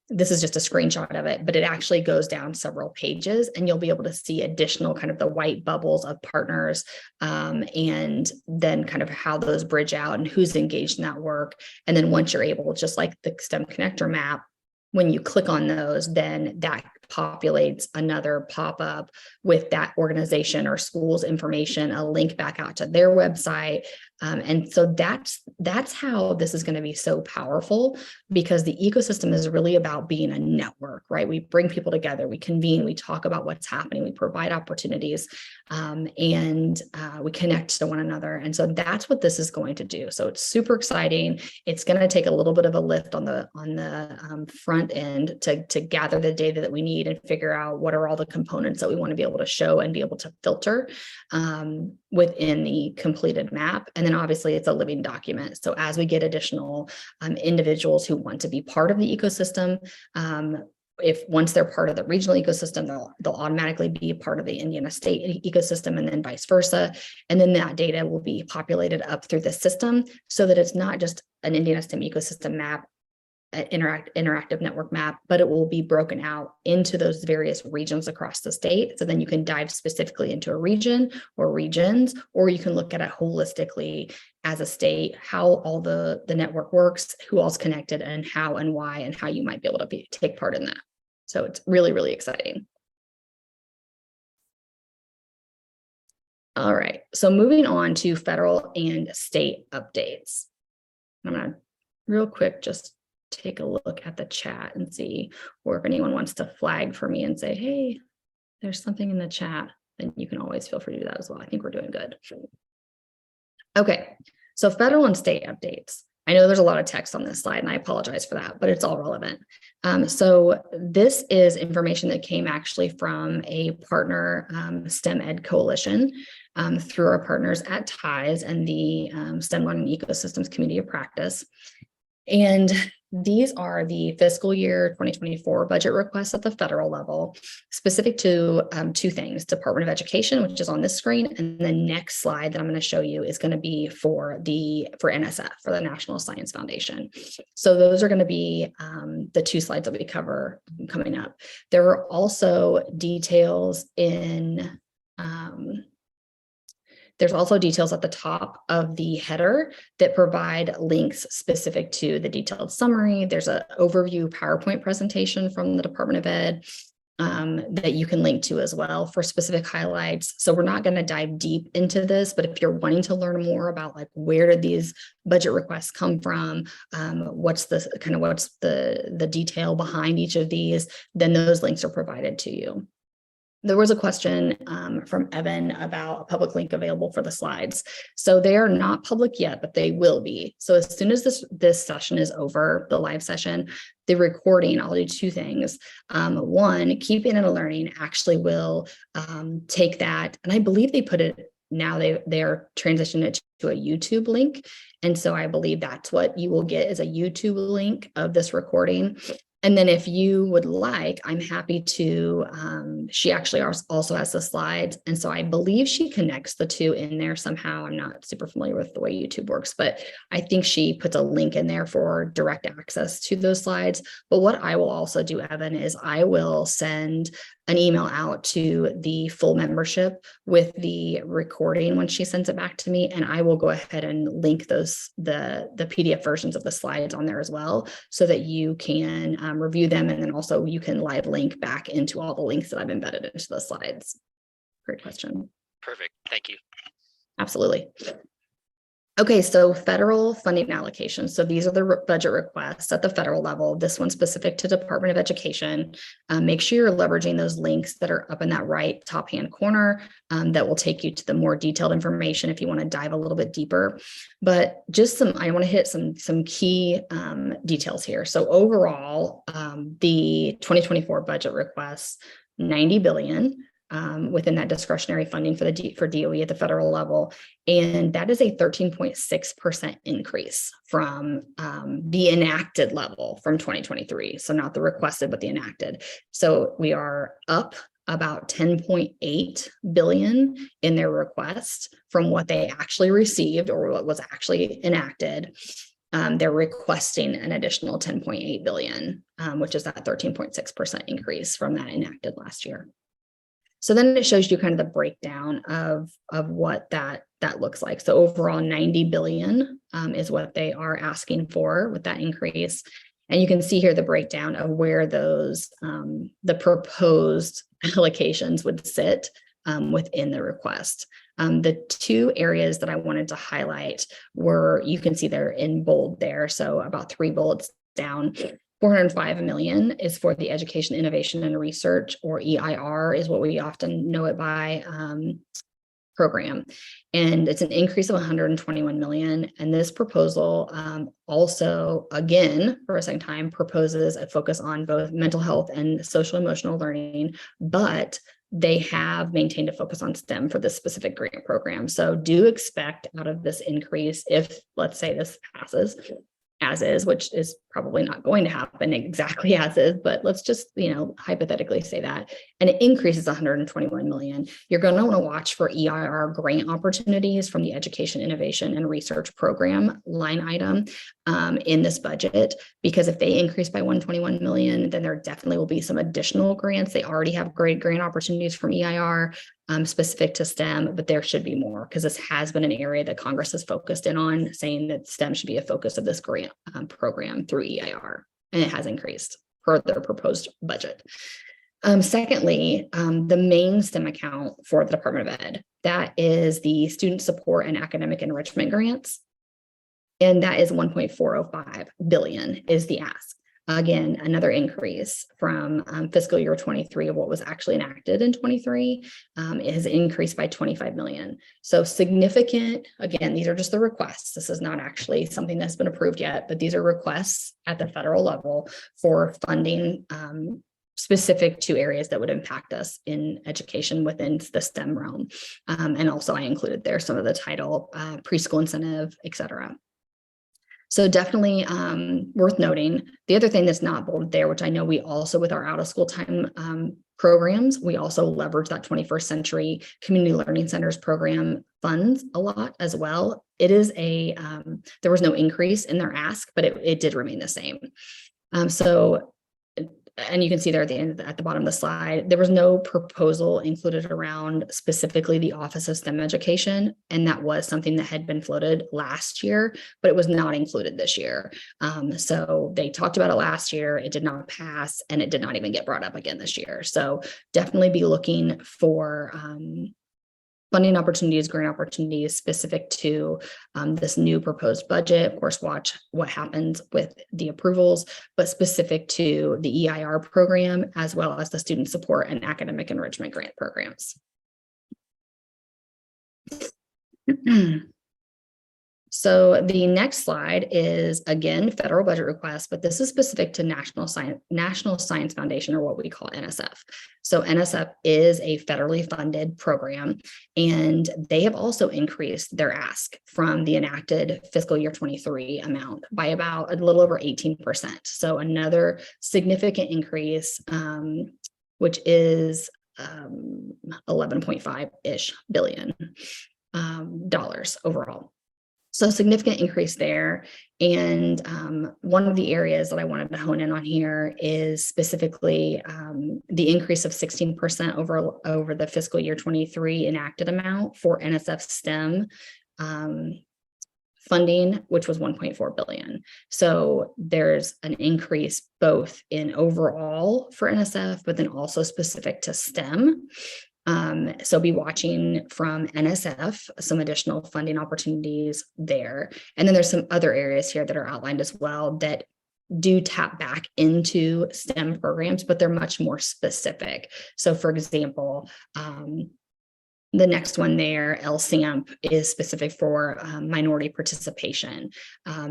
this is just a screenshot of it, but it actually goes down several pages, and you'll be able to see additional kind of the white bubbles of partners, and then kind of how those bridge out and who's engaged in that work. And then once you're able, just like the STEM Connector map, when you click on those, then that populates another pop-up with that organization or school's information, a link back out to their website. And so that's how this is going to be so powerful, because the ecosystem is really about being a network, right? We bring people together, we convene, we talk about what's happening, we provide opportunities, and we connect to one another. And so that's what this is going to do. So it's super exciting. It's going to take a little bit of a lift on the front end to gather the data that we need and figure out what are all the components that we want to be able to show and be able to filter within the completed map. And then obviously it's a living document. So as we get additional individuals who want to be part of the ecosystem, if once they're part of the regional ecosystem, they'll automatically be a part of the Indiana state ecosystem, and then vice versa. And then that data will be populated up through the system, so that it's not just an Indiana STEM ecosystem map, interactive network map, but it will be broken out into those various regions across the state. So then you can dive specifically into a region or regions, or you can look at it holistically as a state, how all the network works, who all's connected, and how and why, and how you might be able to take part in that. So it's really, really exciting. All right, so moving on to federal and state updates. I'm gonna real quick just take a look at the chat and see, or if anyone wants to flag for me and say, hey, there's something in the chat, then you can always feel free to do that as well. I think we're doing good. Okay, so federal and state updates. I know there's a lot of text on this slide, and I apologize for that, but it's all relevant. So this is information that came actually from a partner STEM Ed Coalition through our partners at TIES and the STEM Learning Ecosystems Community of Practice. And these are the fiscal year 2024 budget requests at the federal level, specific to two things: Department of Education, which is on this screen, and the next slide that I'm going to show you is going to be for NSF, for the National Science Foundation. So those are going to be the two slides that we cover coming up. There are also details in there's also details at the top of the header that provide links specific to the detailed summary. There's an overview PowerPoint presentation from the Department of Ed that you can link to as well for specific highlights. So we're not going to dive deep into this, but if you're wanting to learn more about like where did these budget requests come from, what's the detail behind each of these, then those links are provided to you. There was a question from Evan about a public link available for the slides. So they are not public yet, but they will be. So as soon as this session is over, the live session, the recording, I'll do two things. One, Keep Indiana Learning actually will take that, and I believe they put it now, they are transitioning it to a YouTube link. And so I believe that's what you will get, is a YouTube link of this recording. And then if you would like, I'm happy to, she actually also has the slides. And so I believe she connects the two in there somehow. I'm not super familiar with the way YouTube works, but I think she puts a link in there for direct access to those slides. But what I will also do, Evan, is I will send an email out to the full membership with the recording when she sends it back to me. And I will go ahead and link those, the PDF versions of the slides on there as well, so that you can review them. And then also you can live link back into all the links that I've embedded into the slides. Great question. Perfect. Thank you. Absolutely. Okay, so federal funding allocation. So these are the budget requests at the federal level. This one's specific to Department of Education. Make sure you're leveraging those links that are up in that right top hand corner that will take you to the more detailed information if you want to dive a little bit deeper. But just I want to hit some key details here. So overall, the 2024 budget requests, $90 billion. Within that discretionary funding for DOE at the federal level. And that is a 13.6% increase from the enacted level from 2023. So not the requested, but the enacted. So we are up about 10.8 billion in their request from what they actually received or what was actually enacted. They're requesting an additional 10.8 billion, which is that 13.6% increase from that enacted last year. So then it shows you kind of the breakdown of what that looks like. So overall 90 billion is what they are asking for with that increase. And you can see here the breakdown of where those the proposed allocations would sit within the request. The two areas that I wanted to highlight were, you can see they're in bold there. So about 3 bullets down. 405 million is for the Education, Innovation, and Research, or EIR is what we often know it by, program. And it's an increase of 121 million. And this proposal also, again, for a second time, proposes a focus on both mental health and social emotional learning, but they have maintained a focus on STEM for this specific grant program. So do expect out of this increase, if let's say this passes, as is, which is probably not going to happen exactly as is, but let's just, hypothetically say that, and it increases 121 million. You're going to want to watch for EIR grant opportunities from the Education, Innovation, and Research Program line item in this budget, because if they increase by 121 million, then there definitely will be some additional grants. They already have great grant opportunities from EIR specific to STEM, but there should be more, because this has been an area that Congress has focused in on, saying that STEM should be a focus of this grant program through EIR, and it has increased per their proposed budget. Secondly, the main STEM account for the Department of Ed, that is the Student Support and Academic Enrichment Grants, and that is 1.405 billion is the ask. Again, another increase from fiscal year 23 of what was actually enacted in 23. It has increased by 25 million. So significant. Again, these are just the requests. This is not actually something that's been approved yet, but these are requests at the federal level for funding specific to areas that would impact us in education within the STEM realm. And also I included there some of the title, preschool incentive, et cetera. So definitely worth noting. The other thing that's not bolded there, which I know we also, with our out of school time programs, we also leverage that 21st Century Community Learning Centers program funds a lot as well. It is there was no increase in their ask, but it did remain the same. And you can see there at the end, at the bottom of the slide, there was no proposal included around specifically the Office of STEM Education. And that was something that had been floated last year, but it was not included this year. So they talked about it last year, it did not pass, and it did not even get brought up again this year. So definitely be looking for funding opportunities, grant opportunities specific to this new proposed budget. Of course, watch what happens with the approvals, but specific to the EIR program, as well as the student support and academic enrichment grant programs. So the next slide is, again, federal budget request, but this is specific to National Science Foundation, or what we call NSF. So NSF is a federally funded program, and they have also increased their ask from the enacted fiscal year 23 amount by about a little over 18%. So another significant increase, which is 11.5-ish billion dollars overall. So significant increase there. And one of the areas that I wanted to hone in on here is specifically the increase of 16% over the fiscal year 23 enacted amount for NSF STEM funding, which was 1.4 billion. So there's an increase both in overall for NSF, but then also specific to STEM. So be watching from NSF, some additional funding opportunities there. And then there's some other areas here that are outlined as well that do tap back into STEM programs, but they're much more specific. So for example, the next one there, LSAMP, is specific for minority participation.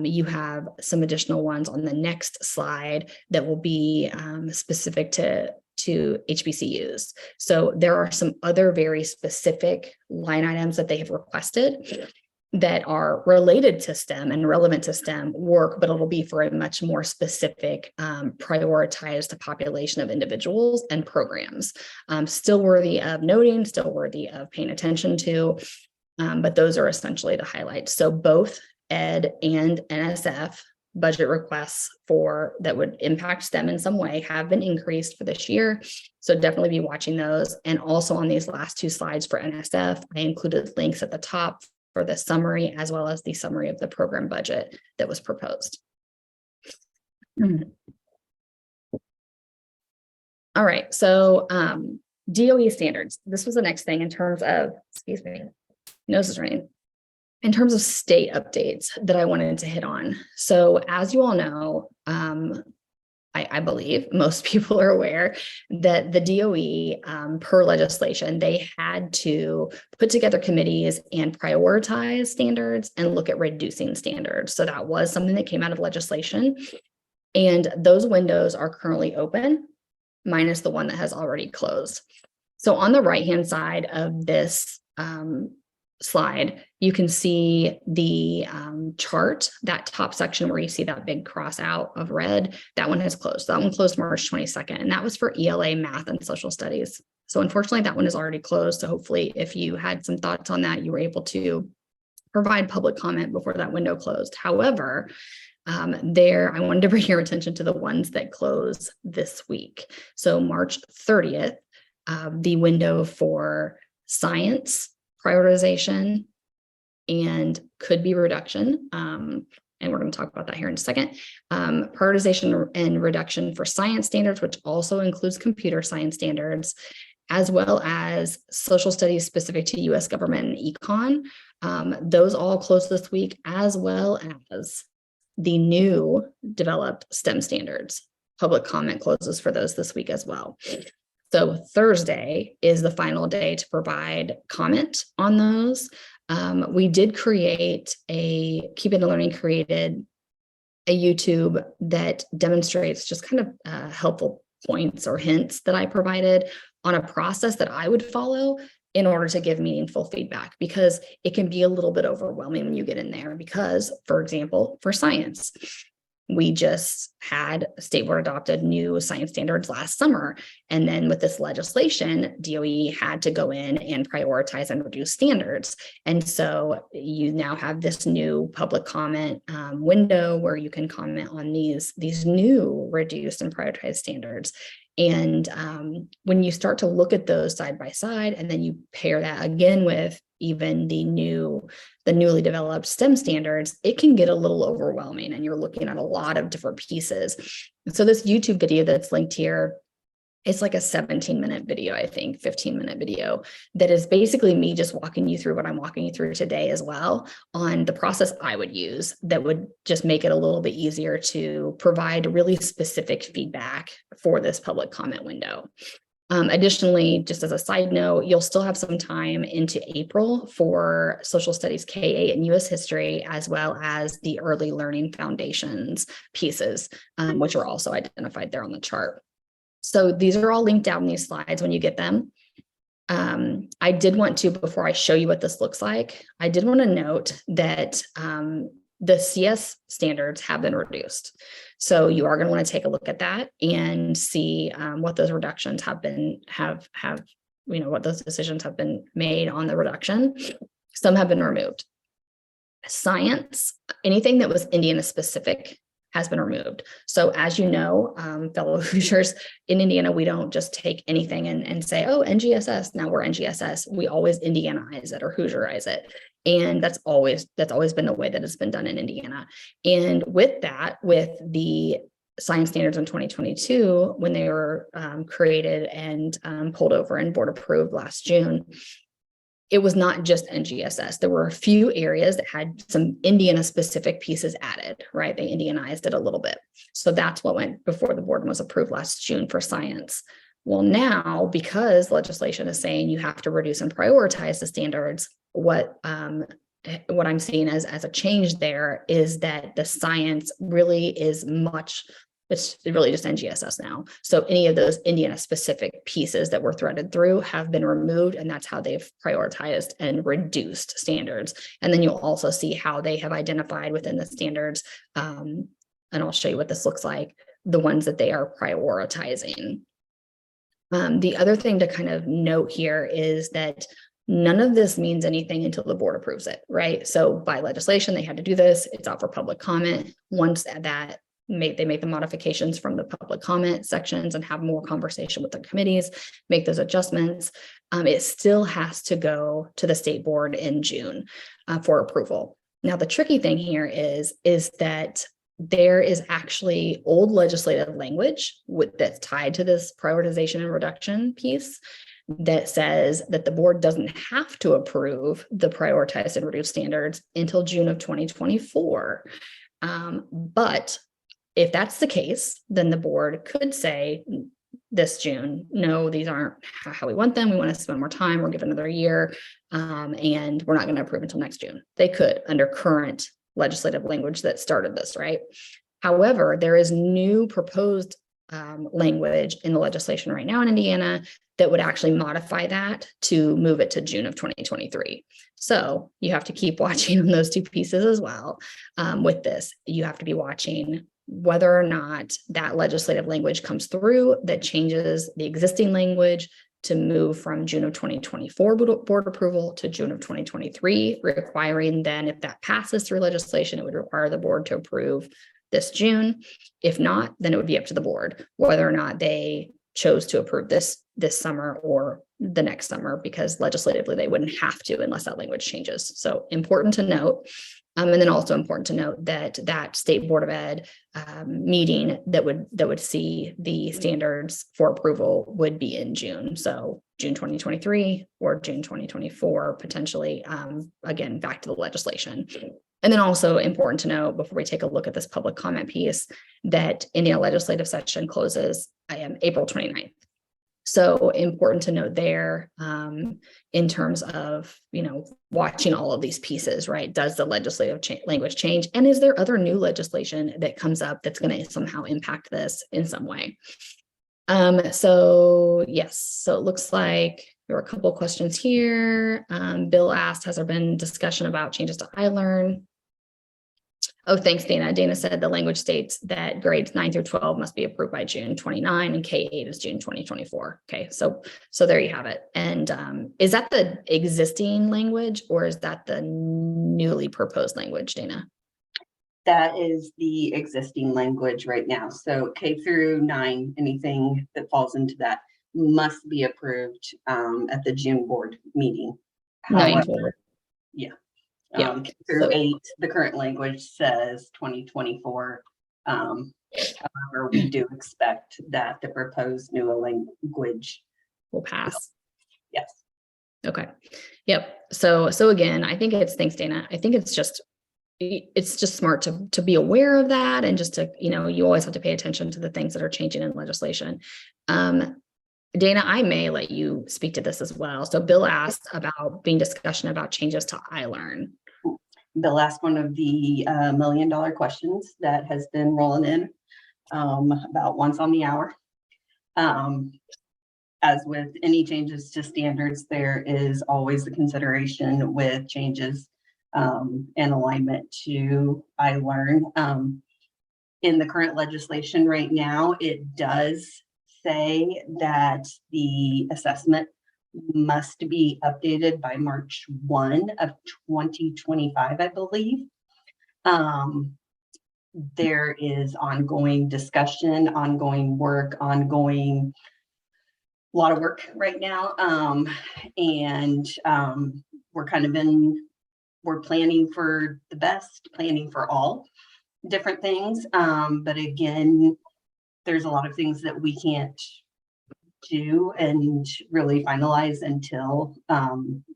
You have some additional ones on the next slide that will be specific to HBCUs. So there are some other very specific line items that they have requested that are related to STEM and relevant to STEM work, but it'll be for a much more specific, prioritized population of individuals and programs. Still worthy of noting, still worthy of paying attention to, but those are essentially the highlights. So both Ed and NSF budget requests that would impact STEM in some way have been increased for this year. So definitely be watching those. And also on these last two slides for NSF, I included links at the top for the summary, as well as the summary of the program budget that was proposed. All right, so DOE standards. This was the next thing in terms of, excuse me, nose is running. In terms of state updates that I wanted to hit on. So as you all know, I believe most people are aware that the DOE, per legislation, they had to put together committees and prioritize standards and look at reducing standards. So that was something that came out of legislation. And those windows are currently open, minus the one that has already closed. So on the right-hand side of this slide, you can see the chart, that top section where you see that big cross out of red, that one has closed. That one closed March 22nd, and that was for ELA, math, and social studies. So unfortunately, that one is already closed. So hopefully, if you had some thoughts on that, you were able to provide public comment before that window closed. However, I wanted to bring your attention to the ones that close this week. So March 30th, the window for science, prioritization, and could be reduction. And we're going to talk about that here in a second. Prioritization and reduction for science standards, which also includes computer science standards, as well as social studies specific to US government and econ. Those all close this week, as well as the new developed STEM standards. Public comment closes for those this week as well. So Thursday is the final day to provide comment on those. We did create Keep It Learning created a YouTube that demonstrates just kind of helpful points or hints that I provided on a process that I would follow in order to give meaningful feedback, because it can be a little bit overwhelming when you get in there. Because, for example, for science, we just had state board adopted new science standards last summer. And then with this legislation, DOE had to go in and prioritize and reduce standards. And so you now have this new public comment window where you can comment on these new reduced and prioritized standards. And when you start to look at those side by side, and then you pair that again with even the newly developed STEM standards, it can get a little overwhelming, and you're looking at a lot of different pieces. So this YouTube video that's linked here It's like a 17-minute video, I think, 15-minute video that is basically me just walking you through what I'm walking you through today as well on the process I would use that would just make it a little bit easier to provide really specific feedback for this public comment window. Additionally, just as a side note, you'll still have some time into April for social studies K-8 and US history, as well as the early learning foundations pieces, which are also identified there on the chart. So these are all linked out in these slides when you get them. I did want to, before I show you what this looks like, I did want to note that the CS standards have been reduced. So you are going to want to take a look at that and see what those reductions have been, what those decisions have been made on the reduction. Some have been removed. Science, anything that was Indiana specific has been removed. So as you know, fellow Hoosiers, in Indiana, we don't just take anything and say, oh, NGSS, now we're NGSS. We always Indianize it or Hoosierize it. And that's always been the way that it's been done in Indiana. And with that, with the science standards in 2022, when they were created and pulled over and board approved last June, it was not just NGSS. There were a few areas that had some Indiana specific pieces added, right? They Indianized it a little bit. So that's what went before the board was approved last June for science. Well, now, because legislation is saying you have to reduce and prioritize the standards, what I'm seeing as a change there is that the science really is it's really just NGSS now. So any of those Indiana specific pieces that were threaded through have been removed, and that's how they've prioritized and reduced standards. And then you'll also see how they have identified within the standards, and I'll show you what this looks like, the ones that they are prioritizing. The other thing to kind of note here is that none of this means anything until the board approves it, right? So by legislation, they had to do this. It's out for public comment. Once that they make the modifications from the public comment sections and have more conversation with the committees, make those adjustments, it still has to go to the state board in June for approval. Now, the tricky thing here is that there is actually old legislative language that's tied to this prioritization and reduction piece that says that the board doesn't have to approve the prioritized and reduced standards until June of 2024. But if that's the case, then the board could say this June, no, these aren't how we want them. We want to spend more time. We'll give another year, and we're not going to approve until next June. They could, under current legislative language that started this, right? However, there is new proposed language in the legislation right now in Indiana that would actually modify that to move it to June of 2023. So you have to keep watching on those two pieces as well. With this, you have to be watching whether or not that legislative language comes through that changes the existing language to move from June of 2024 board approval to June of 2023, requiring then, if that passes through legislation, it would require the board to approve this June. If not, then it would be up to the board whether or not they chose to approve this summer or the next summer, because legislatively they wouldn't have to unless that language changes. So important to note. And then also important to note that State Board of Ed meeting that would see the standards for approval would be in June. So June 2023 or June 2024, potentially, again, back to the legislation. And then also important to note, before we take a look at this public comment piece, that Indiana legislative session closes April 29th. So important to note there, in terms of, watching all of these pieces, right? Does the legislative language change? And is there other new legislation that comes up that's going to somehow impact this in some way? So yes, so it looks like there were a couple of questions here. Bill asked, has there been discussion about changes to iLearn? Oh, thanks, Dana. Dana said the language states that grades 9 through 12 must be approved by June 29 and K-8 is June 2024. Okay, so there you have it. And is that the existing language or is that the newly proposed language, Dana? That is the existing language right now. So K through 9, anything that falls into that must be approved at the June board meeting. However, yeah. Through 8, the current language says 2024. However, we do expect that the proposed new language, Will pass. yes. Okay. Yep. So again, I think thanks, Dana. I think it's just smart to be aware of that, and just to, you always have to pay attention to the things that are changing in legislation. Dana, I may let you speak to this as well. So Bill asked about being discussion about changes to iLearn. Bill asked one of the $1 million questions that has been rolling in about once on the hour. As with any changes to standards, there is always the consideration with changes and alignment to iLearn. In the current legislation right now, it does say that the assessment must be updated by March 1 of 2025, I believe. There is ongoing discussion, ongoing work, ongoing a lot of work right now. We're planning for the best, planning for all different things. But again, there's a lot of things that we can't do and really finalize until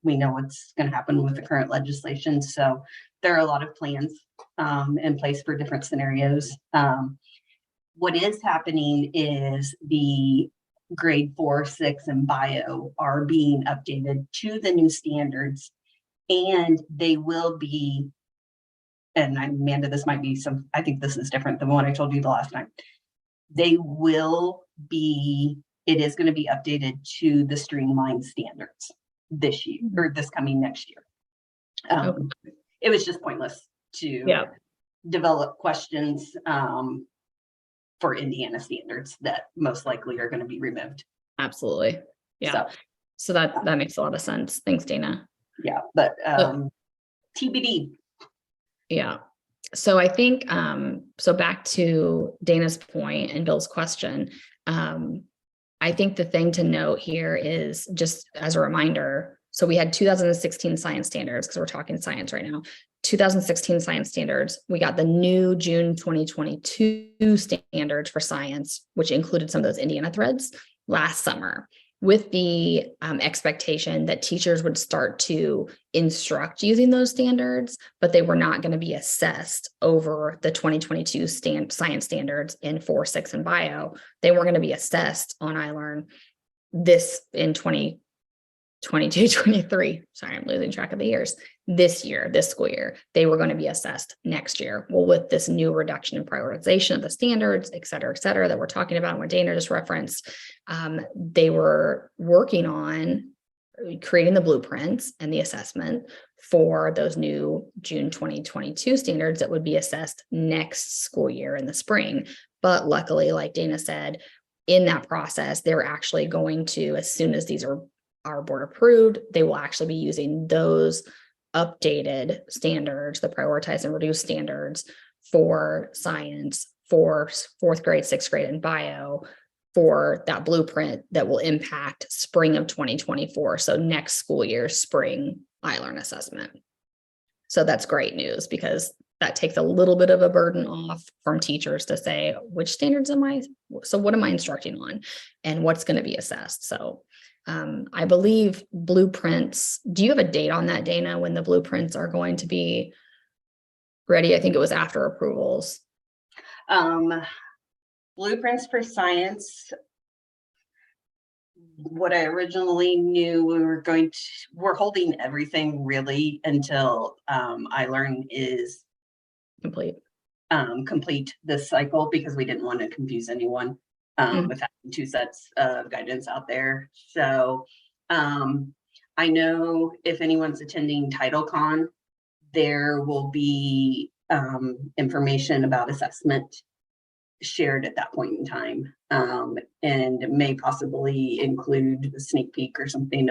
we know what's going to happen with the current legislation. So there are a lot of plans in place for different scenarios. What is happening is the grade 4, 6, and bio are being updated to the new standards, and they will be, and Amanda, this might be I think this is different than what I told you the last time. They will be, it is going to be updated to the streamlined standards this year, or this coming next year. It was just pointless to develop questions for Indiana standards that most likely are going to be removed. Absolutely. Yeah. So that makes a lot of sense. Thanks, Dana. Yeah, but TBD. Yeah. So I think, so back to Dana's point and Bill's question, I think the thing to note here is, just as a reminder, so we had 2016 science standards, because we're talking science right now. 2016 science standards, we got the new June 2022 standards for science, which included some of those Indiana threads last summer, with the expectation that teachers would start to instruct using those standards, but they were not going to be assessed over the 2022 science standards in 4, 6, and bio. They weren't going to be assessed on iLearn this in 2022, 23. Sorry, I'm losing track of the years. This school year, they were going to be assessed next year. Well, with this new reduction in prioritization of the standards, et cetera, that we're talking about, what Dana just referenced, they were working on creating the blueprints and the assessment for those new June 2022 standards that would be assessed next school year in the spring. But luckily, like Dana said, in that process, they're actually going to, as soon as these are board approved, they will actually be using those updated standards, the prioritized and reduced standards for science, for 4th grade, 6th grade, and bio, for that blueprint that will impact spring of 2024. So next school year, spring iLearn assessment. So that's great news, because that takes a little bit of a burden off from teachers to say, which standards what am I instructing on, and what's going to be assessed? So I believe blueprints, do you have a date on that, Dana, when the blueprints are going to be ready? I think it was after approvals. Blueprints for science, what I originally knew, we're holding everything really until iLearn is Complete this cycle, because we didn't want to confuse anyone with having 2 sets of guidance out there. So I know if anyone's attending TitleCon, there will be information about assessment shared at that point in time, and may possibly include a sneak peek or something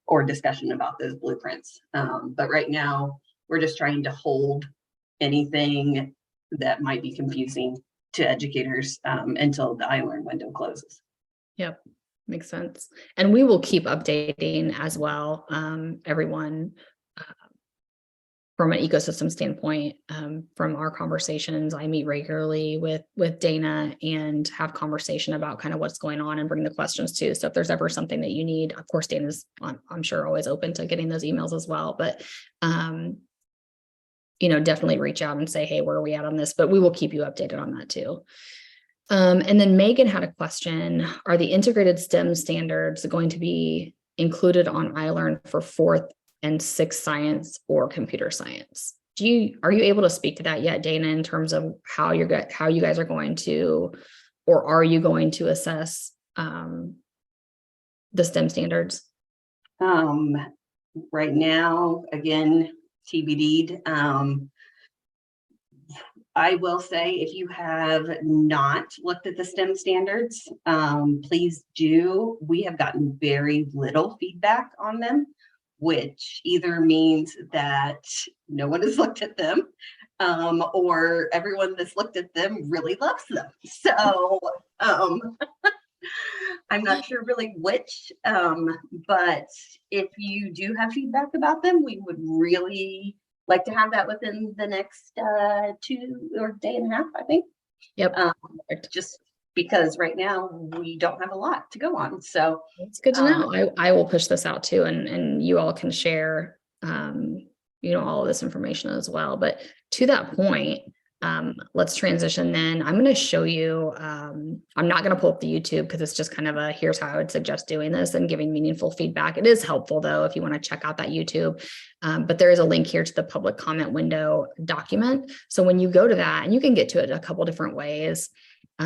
or discussion about those blueprints. But right now, we're just trying to hold anything that might be confusing to educators until the iLearn window closes. Yep, makes sense. And we will keep updating as well, everyone, from an ecosystem standpoint, from our conversations, I meet regularly with Dana and have conversation about kind of what's going on and bring the questions too. So if there's ever something that you need, of course, Dana's I'm sure always open to getting those emails as well. But definitely reach out and say, hey, where are we at on this? But we will keep you updated on that too. And then Megan had a question: are the integrated STEM standards going to be included on iLearn for 4th and 6th science or computer science? Are you able to speak to that yet, Dana, in terms of how you guys are going to, or are you going to assess the STEM standards? Right now, again, TBD'd. I will say, if you have not looked at the STEM standards, please do. We have gotten very little feedback on them, which either means that no one has looked at them, or everyone that's looked at them really loves them. So I'm not sure really which, but if you do have feedback about them, we would really like to have that within the next 2 or day and a half, I think. Yep. Just because right now we don't have a lot to go on. So it's good to know. I will push this out too, and you all can share all of this information as well. But to that point, let's transition then. I'm going to show you, I'm not going to pull up the YouTube because it's just kind of here's how I would suggest doing this and giving meaningful feedback. It is helpful though, if you want to check out that YouTube, but there is a link here to the public comment window document. So when you go to that, and you can get to it a couple different ways.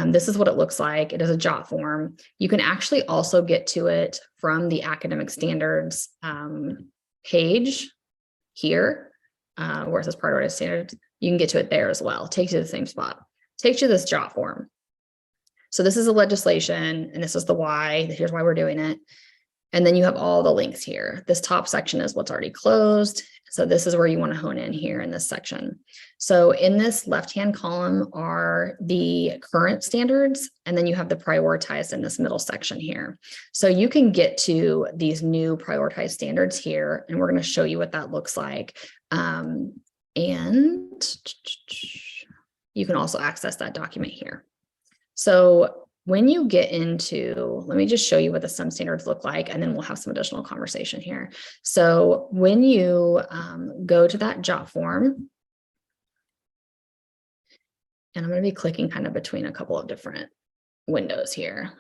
This is what it looks like. It is a jot form. You can actually also get to it from the academic standards page here, where it says prioritized standards. You can get to it there as well. Takes you to the same spot. Takes you to this jot form. So this is the legislation, and this is the why. Here's why we're doing it. And then you have all the links here. This top section is what's already closed. So this is where you want to hone in here in this section. So in this left-hand column are the current standards, and then you have the prioritized in this middle section here. So you can get to these new prioritized standards here, and we're going to show you what that looks like. And you can also access that document here. So when you get into, let me just show you what the STEM standards look like, and then we'll have some additional conversation here. So when you go to that jot form, and I'm going to be clicking kind of between a couple of different windows here.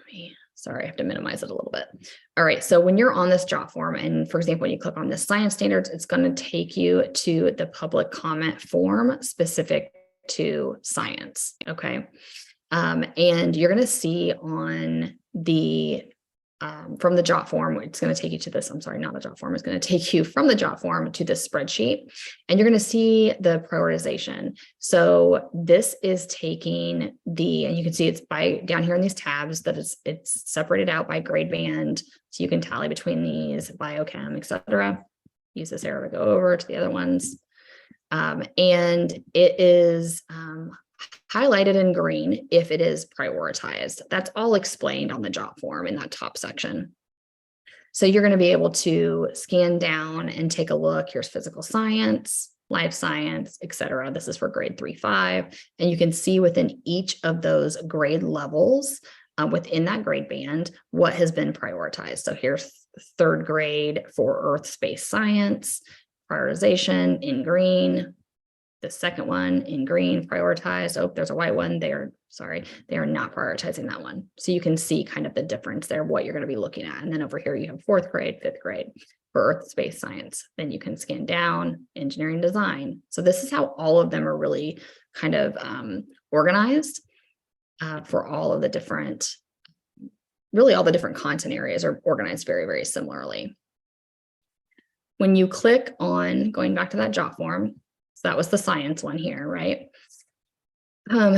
Sorry, I have to minimize it a little bit. All right, so when you're on this jot form, and for example, when you click on this science standards, it's going to take you to the public comment form specific to science, okay? And you're going to see on the, from the jot form, it's going to take you to this, I'm sorry, not the jot form, it's going to take you from the jot form to this spreadsheet, and you're going to see the prioritization. So this is taking and you can see it's by down here in these tabs that it's separated out by grade band. So you can tally between these, biochem, et cetera. Use this arrow to go over to the other ones. And it is, highlighted in green if it is prioritized. That's all explained on the jot form in that top section. So you're going to be able to scan down and take a look. Here's physical science, life science, et cetera. This is for grade 3-5. And you can see within each of those grade levels within that grade band what has been prioritized. So here's 3rd grade for earth space science, prioritization in green. The second one in green, prioritized. Oh, there's a white one. They are not prioritizing that one. So you can see kind of the difference there, what you're going to be looking at. And then over here, you have 4th grade, 5th grade for earth space science. Then you can scan down engineering design. So this is how all of them are really kind of organized for all of the different, really all the different content areas are organized very, very similarly. When you click on going back to that jot form, so that was the science one here, right?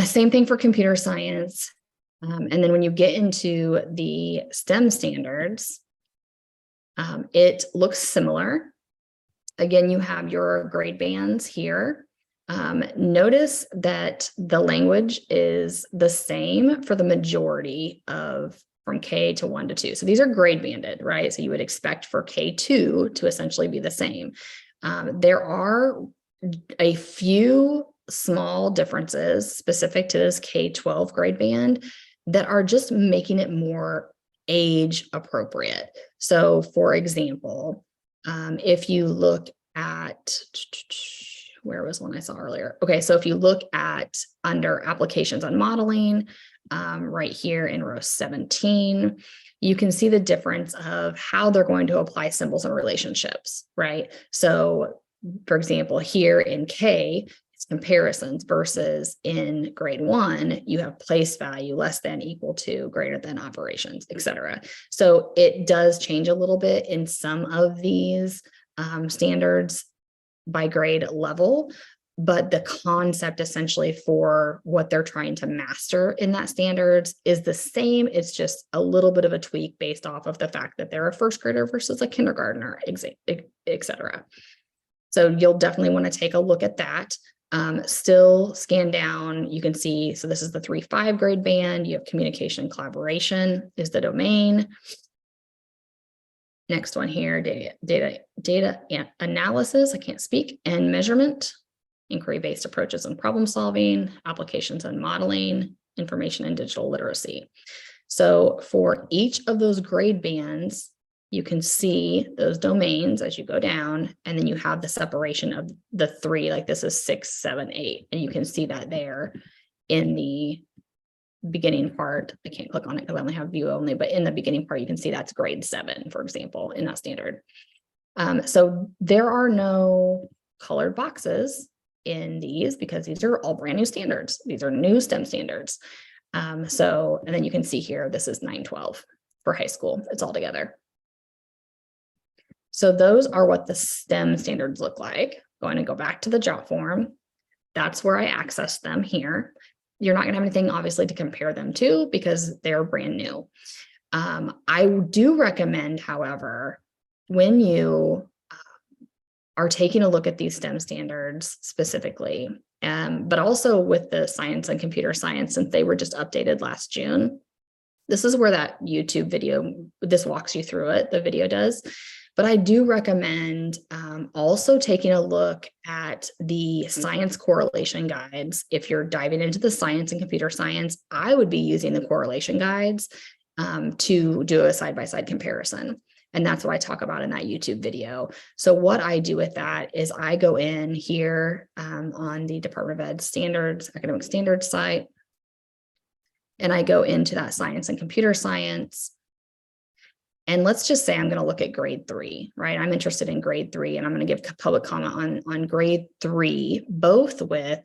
Same thing for computer science. And then when you get into the STEM standards, it looks similar. Again, you have your grade bands here. Notice that the language is the same for the majority of from K to 1 to 2. So these are grade banded, right? So you would expect for K2 to essentially be the same. There are a few small differences specific to this K-12 grade band that are just making it more age appropriate. So for example, if you look at, where was one I saw earlier? Okay, so if you look at under applications on modeling, right here in row 17, you can see the difference of how they're going to apply symbols and relationships, right? So for example, here in K, it's comparisons versus in grade 1, you have place value less than, equal to, greater than, operations, etc. So it does change a little bit in some of these standards by grade level, but the concept essentially for what they're trying to master in that standards is the same. It's just a little bit of a tweak based off of the fact that they're a first grader versus a kindergartner, etc. So you'll definitely want to take a look at that. Still scan down, you can see, so this is the 3-5 grade band. You have communication and collaboration is the domain. Next one here, data analysis, I can't speak, and measurement, inquiry-based approaches and problem solving, applications and modeling, information and digital literacy. So for each of those grade bands, you can see those domains as you go down, and then you have the separation of the 3, like this is 6, 7, 8, and you can see that there in the beginning part. I can't click on it because I only have view only, but in the beginning part, you can see that's grade 7, for example, in that standard. So there are no colored boxes in these because these are all brand new standards. These are new STEM standards. And then you can see here, this is 9-12 for high school. It's all together. So those are what the STEM standards look like. Going to go back to the jot form. That's where I access them here. You're not going to have anything obviously to compare them to because they're brand new. I do recommend, however, when you are taking a look at these STEM standards specifically, but also with the science and computer science, since they were just updated last June, this is where that YouTube video, this walks you through it, the video does. But I do recommend also taking a look at the science correlation guides. If you're diving into the science and computer science, I would be using the correlation guides to do a side-by-side comparison. And that's what I talk about in that YouTube video. So what I do with that is I go in here on the Department of Ed standards, academic standards site, and I go into that science and computer science. And let's just say I'm going to look at grade 3, right? I'm interested in grade 3, and I'm going to give public comment on grade 3, both with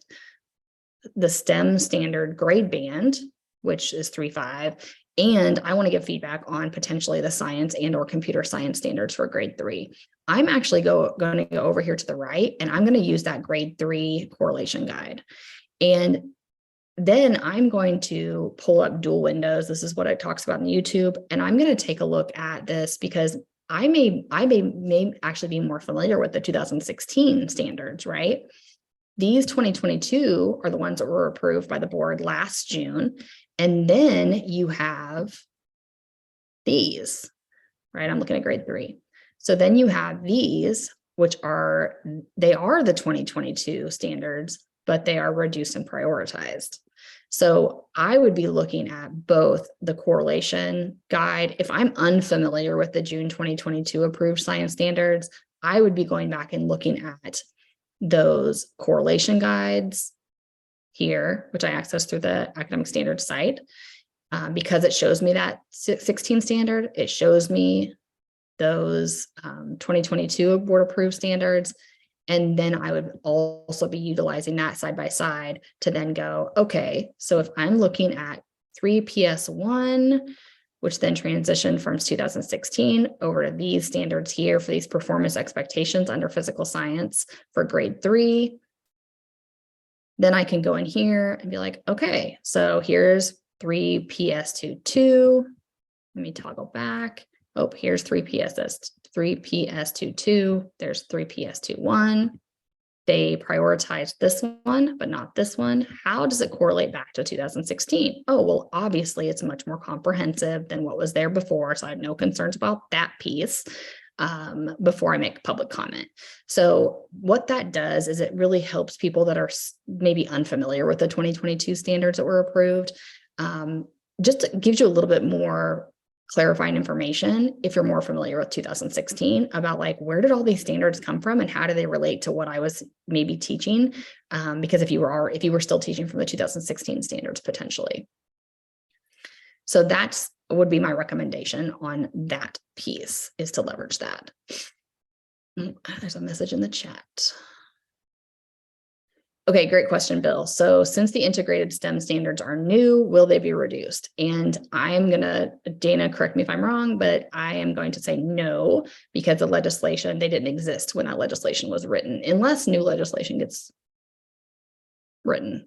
the STEM standard grade band, which is 3-5, and I want to give feedback on potentially the science and or computer science standards for grade 3. I'm actually going to go over here to the right, and I'm going to use that grade 3 correlation guide. And then I'm going to pull up dual windows. This is what it talks about in YouTube. And I'm going to take a look at this because I may actually be more familiar with the 2016 standards, right? These 2022 are the ones that were approved by the board last June. And then you have these, right? I'm looking at grade 3. So then you have these, which are the 2022 standards, but they are reduced and prioritized. So I would be looking at both the correlation guide. If I'm unfamiliar with the June 2022 approved science standards, I would be going back and looking at those correlation guides here, which I access through the academic standards site, because it shows me that 16 standard. It shows me those 2022 board approved standards. And then I would also be utilizing that side by side to then go, okay, so if I'm looking at 3PS1, which then transitioned from 2016 over to these standards here for these performance expectations under physical science for grade 3, then I can go in here and be like, okay, so here's 3PS22. Let me toggle back. Oh, here's 3PS22. There's 3PS21. They prioritized this one, but not this one. How does it correlate back to 2016? Oh, well, obviously it's much more comprehensive than what was there before. So I have no concerns about that piece. before I make public comment. So what that does is it really helps people that are maybe unfamiliar with the 2022 standards that were approved. Just gives you a little bit more clarifying information if you're more familiar with 2016 about like, where did all these standards come from and how do they relate to what I was maybe teaching? Because if you were still teaching from the 2016 standards potentially. So that's would be my recommendation on that piece, is to leverage that. There's a message in the chat. Okay, great question, Bill. So since the integrated STEM standards are new, will they be reduced? And I'm gonna, Dana, correct me if I'm wrong, but I am going to say no, because the legislation, they didn't exist when that legislation was written, unless new legislation gets written.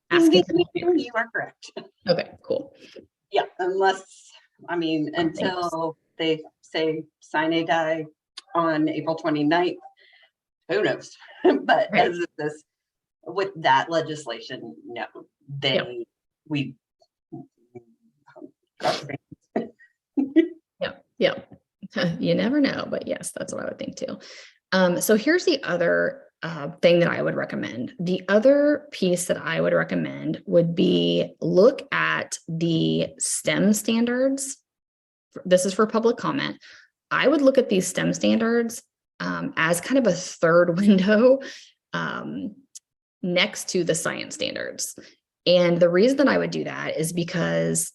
You are correct. Okay, cool. Yeah, unless, I mean, until they say sine die on April 29th, who knows? But Right. as of this, with that legislation, no, we. Yeah. You never know, but yes, that's what I would think too. So here's the other thing that I would recommend. The other piece that I would recommend would be look at the STEM standards. This is for public comment. I would look at these STEM standards as kind of a third window next to the science standards. And the reason that I would do that is because,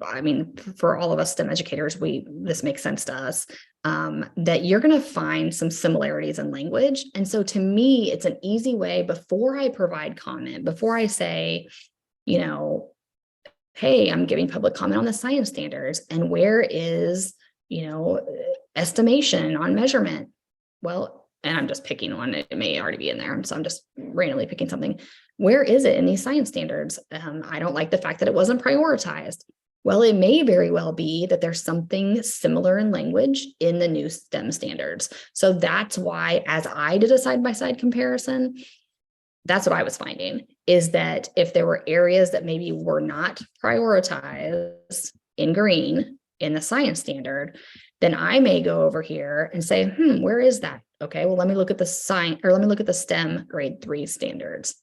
I mean, for all of us STEM educators, this makes sense to us, that you're going to find some similarities in language. And so to me, it's an easy way, before I provide comment, before I say, you know, hey, I'm giving public comment on the science standards, and where is, you know, estimation on measurement? Well, and I'm just picking one, it may already be in there, so I'm just randomly picking something. Where is it in these science standards? I don't like the fact that it wasn't prioritized. Well, it may very well be that there's something similar in language in the new STEM standards. So that's why, as I did a side-by-side comparison, that's what I was finding, is that if there were areas that maybe were not prioritized in green in the science standard, then I may go over here and say, where is that? Okay, well, let me look at the let me look at the STEM grade 3 standards.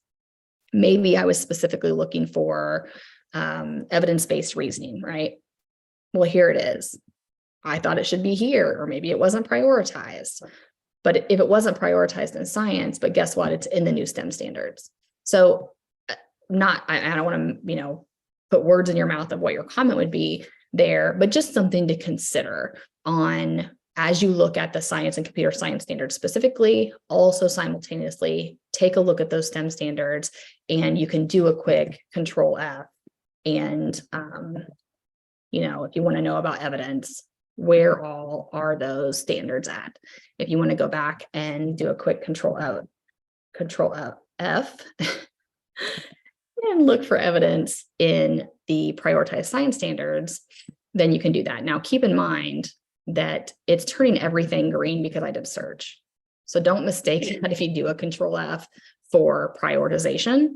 Maybe I was specifically looking for evidence-based reasoning, right? Well, here it is. I thought it should be here, or maybe it wasn't prioritized. But if it wasn't prioritized in science, but guess what? It's in the new STEM standards. So I don't want to, you know, put words in your mouth of what your comment would be there, but just something to consider on as you look at the science and computer science standards specifically. Also simultaneously take a look at those STEM standards, and you can do a quick Control F. And, you know, if you want to know about evidence, where all are those standards at? If you want to go back and do a quick Control F and look for evidence in the prioritized science standards, then you can do that. Now, keep in mind that it's turning everything green because I did search. So don't mistake that if you do a Control F for prioritization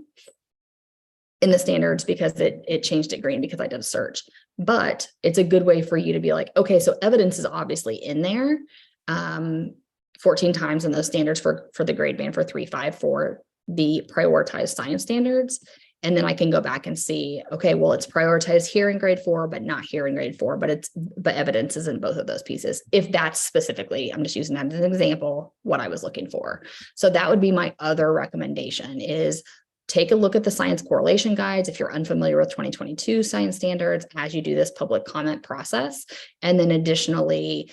in the standards, because it changed it green because I did a search. But it's a good way for you to be like, okay, so evidence is obviously in there 14 times in those standards for the grade band for 3-5 for the prioritized science standards. And then I can go back and see, okay, well, it's prioritized here in grade 4, but not here in grade 4, but evidence is in both of those pieces. If that's specifically, I'm just using that as an example, what I was looking for. So that would be my other recommendation, is take a look at the science correlation guides if you're unfamiliar with 2022 science standards as you do this public comment process. And then additionally,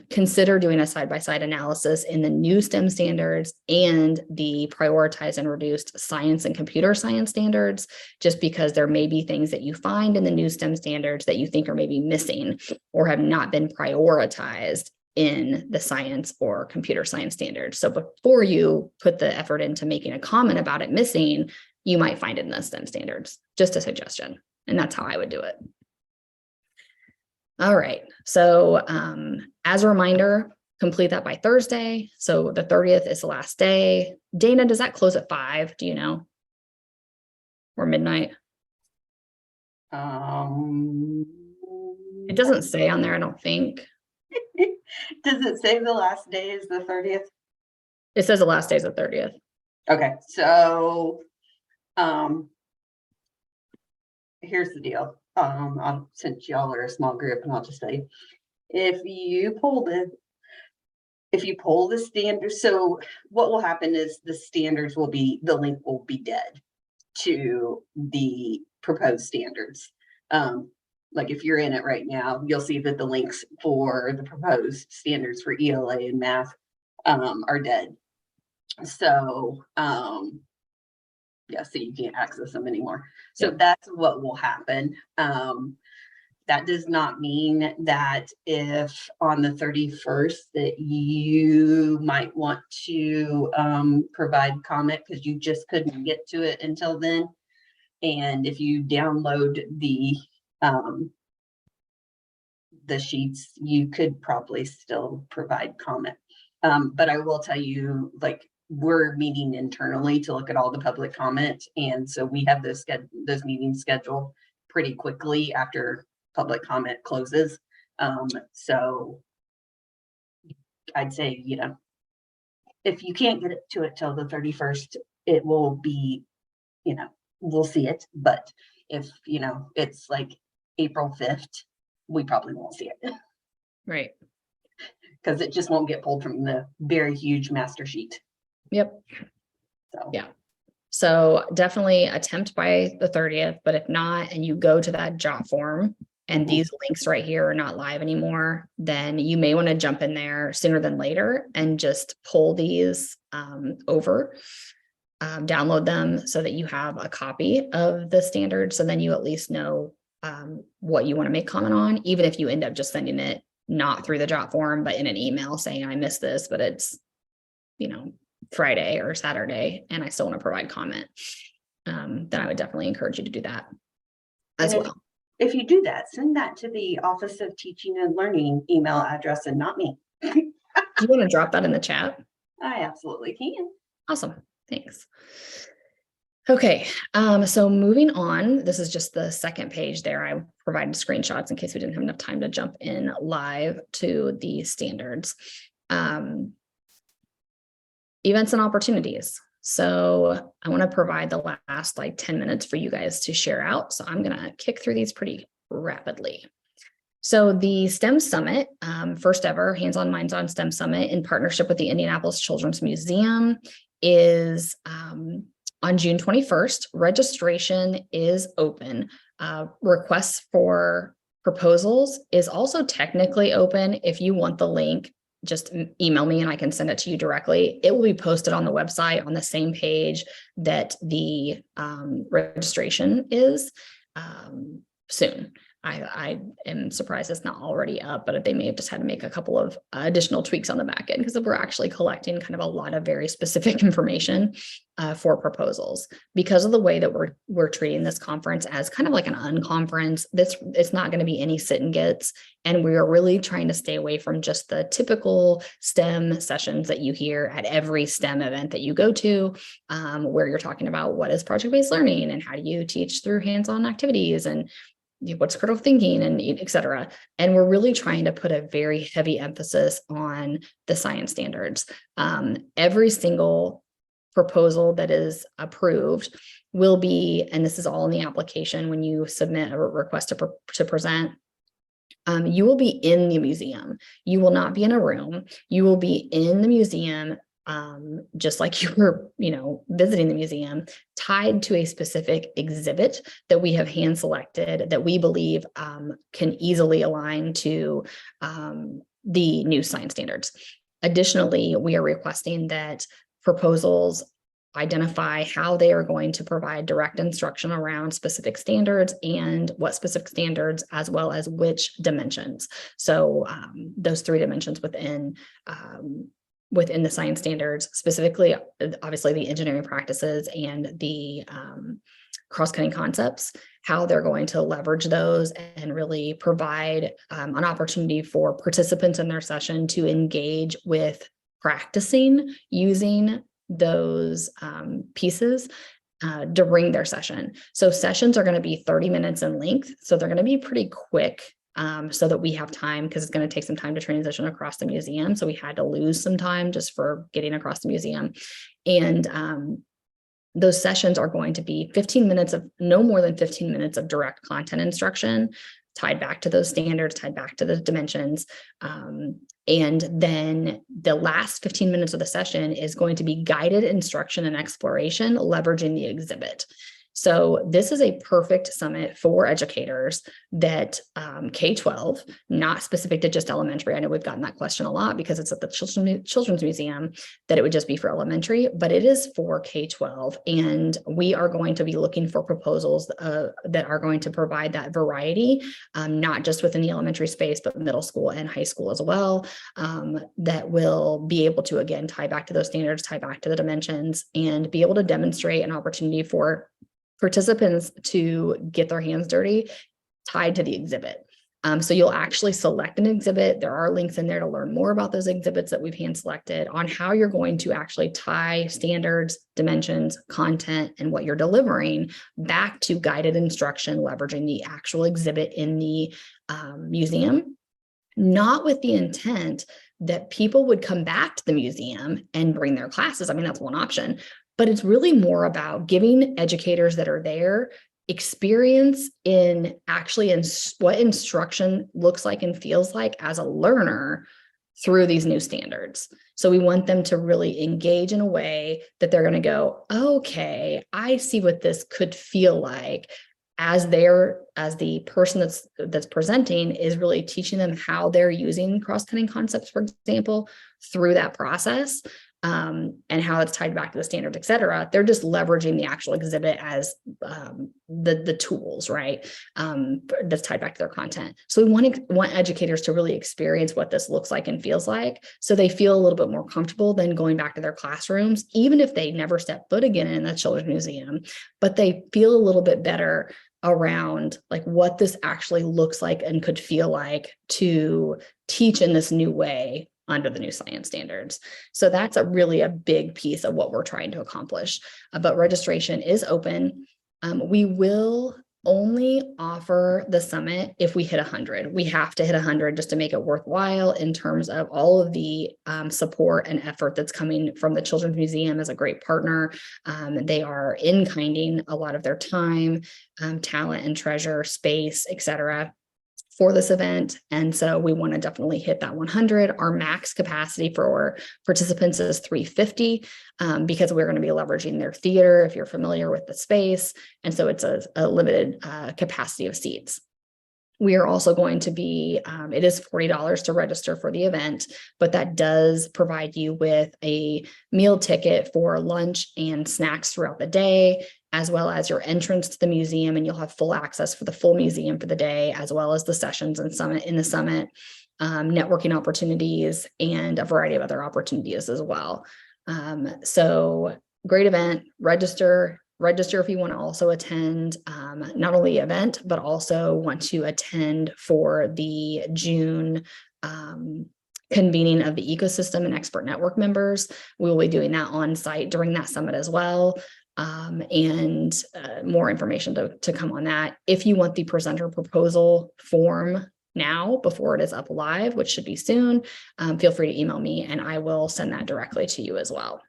consider doing a side-by-side analysis in the new STEM standards and the prioritized and reduced science and computer science standards, just because there may be things that you find in the new STEM standards that you think are maybe missing or have not been prioritized in the science or computer science standards. So before you put the effort into making a comment about it missing, you might find it in the STEM standards. Just a suggestion. And that's how I would do it. All right. So as a reminder, complete that by Thursday. So the 30th is the last day. Dana, does that close at 5? Do you know? Or midnight? It It doesn't say on there, I don't think. Does it say the last day is the 30th? It says the last day is the 30th. Okay, so, here's the deal. Since y'all are a small group, and I'll just say, if you pull the standards, so what will happen is the link will be dead to the proposed standards. Like if you're in it right now, you'll see that the links for the proposed standards for ELA and math are dead. So yeah, so you can't access them anymore. So that's what will happen. That does not mean that if on the 31st that you might want to provide comment because you just couldn't get to it until then. And if you download the sheets, you could probably still provide comment. But I will tell you, like, we're meeting internally to look at all the public comment. And so we have those meetings scheduled pretty quickly after public comment closes. So I'd say, you know, if you can't get to it till the 31st, it will be, you know, we'll see it. But if, you know, it's like April 5th, we probably won't see it. Right. Because it just won't get pulled from the very huge master sheet. Yep. So Yeah. So definitely attempt by the 30th, but if not, and you go to that job form and these links right here are not live anymore, then you may want to jump in there sooner than later and just pull these over, download them so that you have a copy of the standard. So then you at least know what you want to make comment on, even if you end up just sending it not through the job form, but in an email saying, I missed this, but it's, you know, Friday or Saturday, and I still want to provide comment. Then I would definitely encourage you to do that as well. If you do that, send that to the Office of Teaching and Learning email address and not me. Do you want to drop that in the chat? I absolutely can. Awesome. Thanks. Okay. So moving on, this is just the second page there. I provided screenshots in case we didn't have enough time to jump in live to the standards. Events and opportunities. So I want to provide the last like 10 minutes for you guys to share out. So I'm going to kick through these pretty rapidly. So the STEM Summit, first ever Hands-On Minds on STEM Summit in partnership with the Indianapolis Children's Museum is on June 21st. Registration is open. Requests for proposals is also technically open. If you want the link, just email me and I can send it to you directly. It will be posted on the website on the same page that the registration is soon. I am surprised it's not already up, but they may have just had to make a couple of additional tweaks on the back end because we're actually collecting kind of a lot of very specific information for proposals. Because of the way that we're treating this conference as kind of like an unconference, it's not going to be any sit and gets, and we are really trying to stay away from just the typical STEM sessions that you hear at every STEM event that you go to, where you're talking about what is project-based learning and how do you teach through hands-on activities and what's critical thinking and et cetera. And we're really trying to put a very heavy emphasis on the science standards. Every single proposal that is approved will be, and this is all in the application when you submit a request to present, you will be in the museum. You will not be in a room. You will be in the museum, just like you were, visiting the museum, tied to a specific exhibit that we have hand selected that we believe can easily align to the new science standards. Additionally, we are requesting that proposals identify how they are going to provide direct instruction around specific standards and what specific standards, as well as which dimensions. So those 3 dimensions within the science standards, specifically, obviously the engineering practices and the cross-cutting concepts, how they're going to leverage those and really provide an opportunity for participants in their session to engage with practicing using those pieces during their session. So sessions are going to be 30 minutes in length. So they're going to be pretty quick so that we have time, because it's going to take some time to transition across the museum. So we had to lose some time just for getting across the museum. And those sessions are going to be 15 minutes of no more than 15 minutes of direct content instruction, tied back to those standards, tied back to the dimensions. And then the last 15 minutes of the session is going to be guided instruction and exploration, leveraging the exhibit. So this is a perfect summit for educators that K-12, not specific to just elementary. I know we've gotten that question a lot because it's at the Children's Museum, that it would just be for elementary, but it is for K-12. And we are going to be looking for proposals that are going to provide that variety, not just within the elementary space, but middle school and high school as well, that will be able to, again, tie back to those standards, tie back to the dimensions, and be able to demonstrate an opportunity for participants to get their hands dirty tied to the exhibit. So you'll actually select an exhibit. There are links in there to learn more about those exhibits that we've hand selected on how you're going to actually tie standards, dimensions, content, and what you're delivering back to guided instruction, leveraging the actual exhibit in the museum, not with the intent that people would come back to the museum and bring their classes. I mean, that's one option. But it's really more about giving educators that are there experience in actually in what instruction looks like and feels like as a learner through these new standards. So we want them to really engage in a way that they're going to go, okay, I see what this could feel like, as the person that's presenting is really teaching them how they're using cross-cutting concepts, for example, through that process. And how it's tied back to the standards, et cetera. They're just leveraging the actual exhibit as the tools, right? That's tied back to their content. So we want educators to really experience what this looks like and feels like, so they feel a little bit more comfortable than going back to their classrooms, even if they never step foot again in the Children's Museum, but they feel a little bit better around like what this actually looks like and could feel like to teach in this new way under the new science standards. So that's really a big piece of what we're trying to accomplish. But registration is open. We will only offer the summit if we hit 100. We have to hit 100 just to make it worthwhile in terms of all of the support and effort that's coming from the Children's Museum as a great partner. They are in-kinding a lot of their time, talent and treasure, space, et cetera, for this event. And so we want to definitely hit that 100. Our max capacity for participants is 350 because we're going to be leveraging their theater, if you're familiar with the space. And so it's a limited capacity of seats. We are also going to be, it is $40 to register for the event, but that does provide you with a meal ticket for lunch and snacks throughout the day, as well as your entrance to the museum, and you'll have full access for the full museum for the day, as well as the sessions and summit, networking opportunities, and a variety of other opportunities as well. So great event. Register if you want to also attend not only the event, but also want to attend for the June convening of the ecosystem and expert network members. We will be doing that on site during that summit as well. And more information to come on that. If you want the presenter proposal form now before it is up live, which should be soon, feel free to email me and I will send that directly to you as well.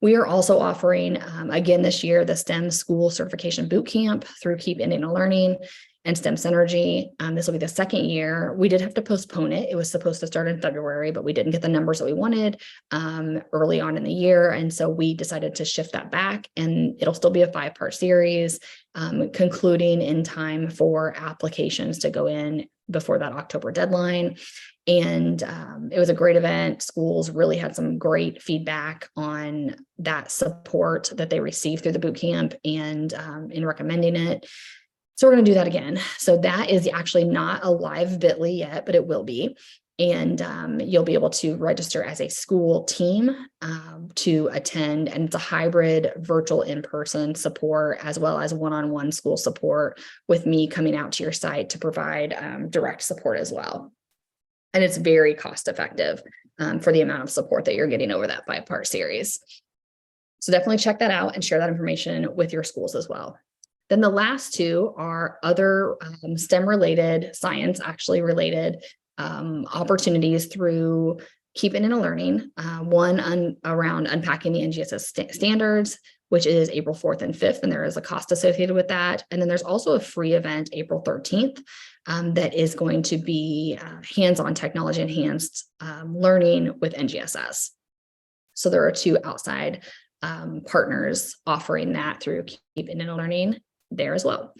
We are also offering, again this year, the STEM School Certification Bootcamp through Keep Indiana Learning and STEM Synergy. This will be the second year. We did have to postpone it. It was supposed to start in February, but we didn't get the numbers that we wanted early on in the year. And so we decided to shift that back, and it'll still be a 5-part series, concluding in time for applications to go in before that October deadline. And it was a great event. Schools really had some great feedback on that support that they received through the boot camp and in recommending it. So we're going to do that again. So that is actually not a live bit.ly yet, but it will be. And you'll be able to register as a school team to attend. And it's a hybrid virtual in-person support, as well as one-on-one school support with me coming out to your site to provide direct support as well. And it's very cost effective for the amount of support that you're getting over that 5-part series. So definitely check that out and share that information with your schools as well. Then the last two are other STEM related, science actually related opportunities through Keep Indiana Learning. One around unpacking the NGSS standards, which is April 4th and 5th, and there is a cost associated with that. And then there's also a free event April 13th that is going to be hands-on technology enhanced learning with NGSS. So there are two outside partners offering that through Keep Indiana Learning there as well.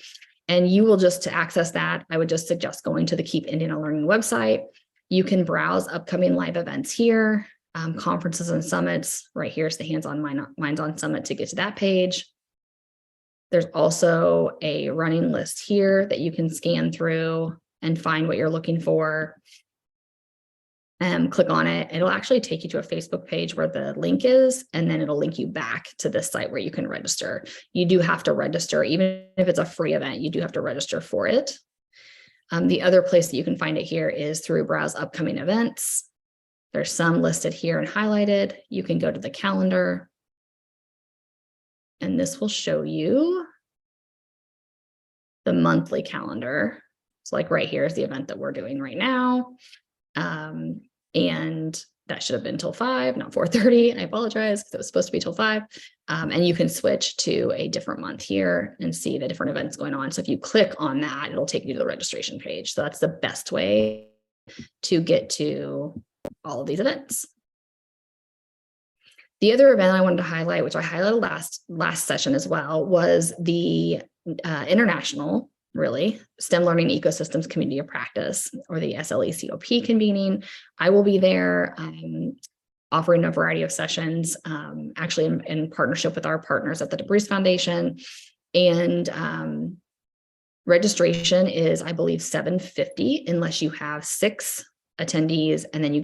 And you will just, to access that, I would just suggest going to the Keep Indiana Learning website. You can browse upcoming live events here, conferences and summits. Right here is the Hands-On Minds On Summit to get to that page. There's also a running list here that you can scan through and find what you're looking for. Click on it. It'll actually take you to a Facebook page where the link is, and then it'll link you back to this site where you can register. You do have to register, even if it's a free event, you do have to register for it. The other place that you can find it here is through Browse Upcoming Events. There's some listed here and highlighted. You can go to the calendar, and this will show you the monthly calendar. So like right here is the event that we're doing right now. And that should have been till 5, not 4:30. I apologize because it was supposed to be till 5. And you can switch to a different month here and see the different events going on. So if you click on that, it'll take you to the registration page. So that's the best way to get to all of these events. The other event I wanted to highlight, which I highlighted last session as well, was the international, really, STEM Learning Ecosystems Community of Practice, or the SLECOP convening. I will be there offering a variety of sessions, actually in partnership with our partners at the DeBruce Foundation. And registration is, I believe, $750 unless you have 6 attendees, and then you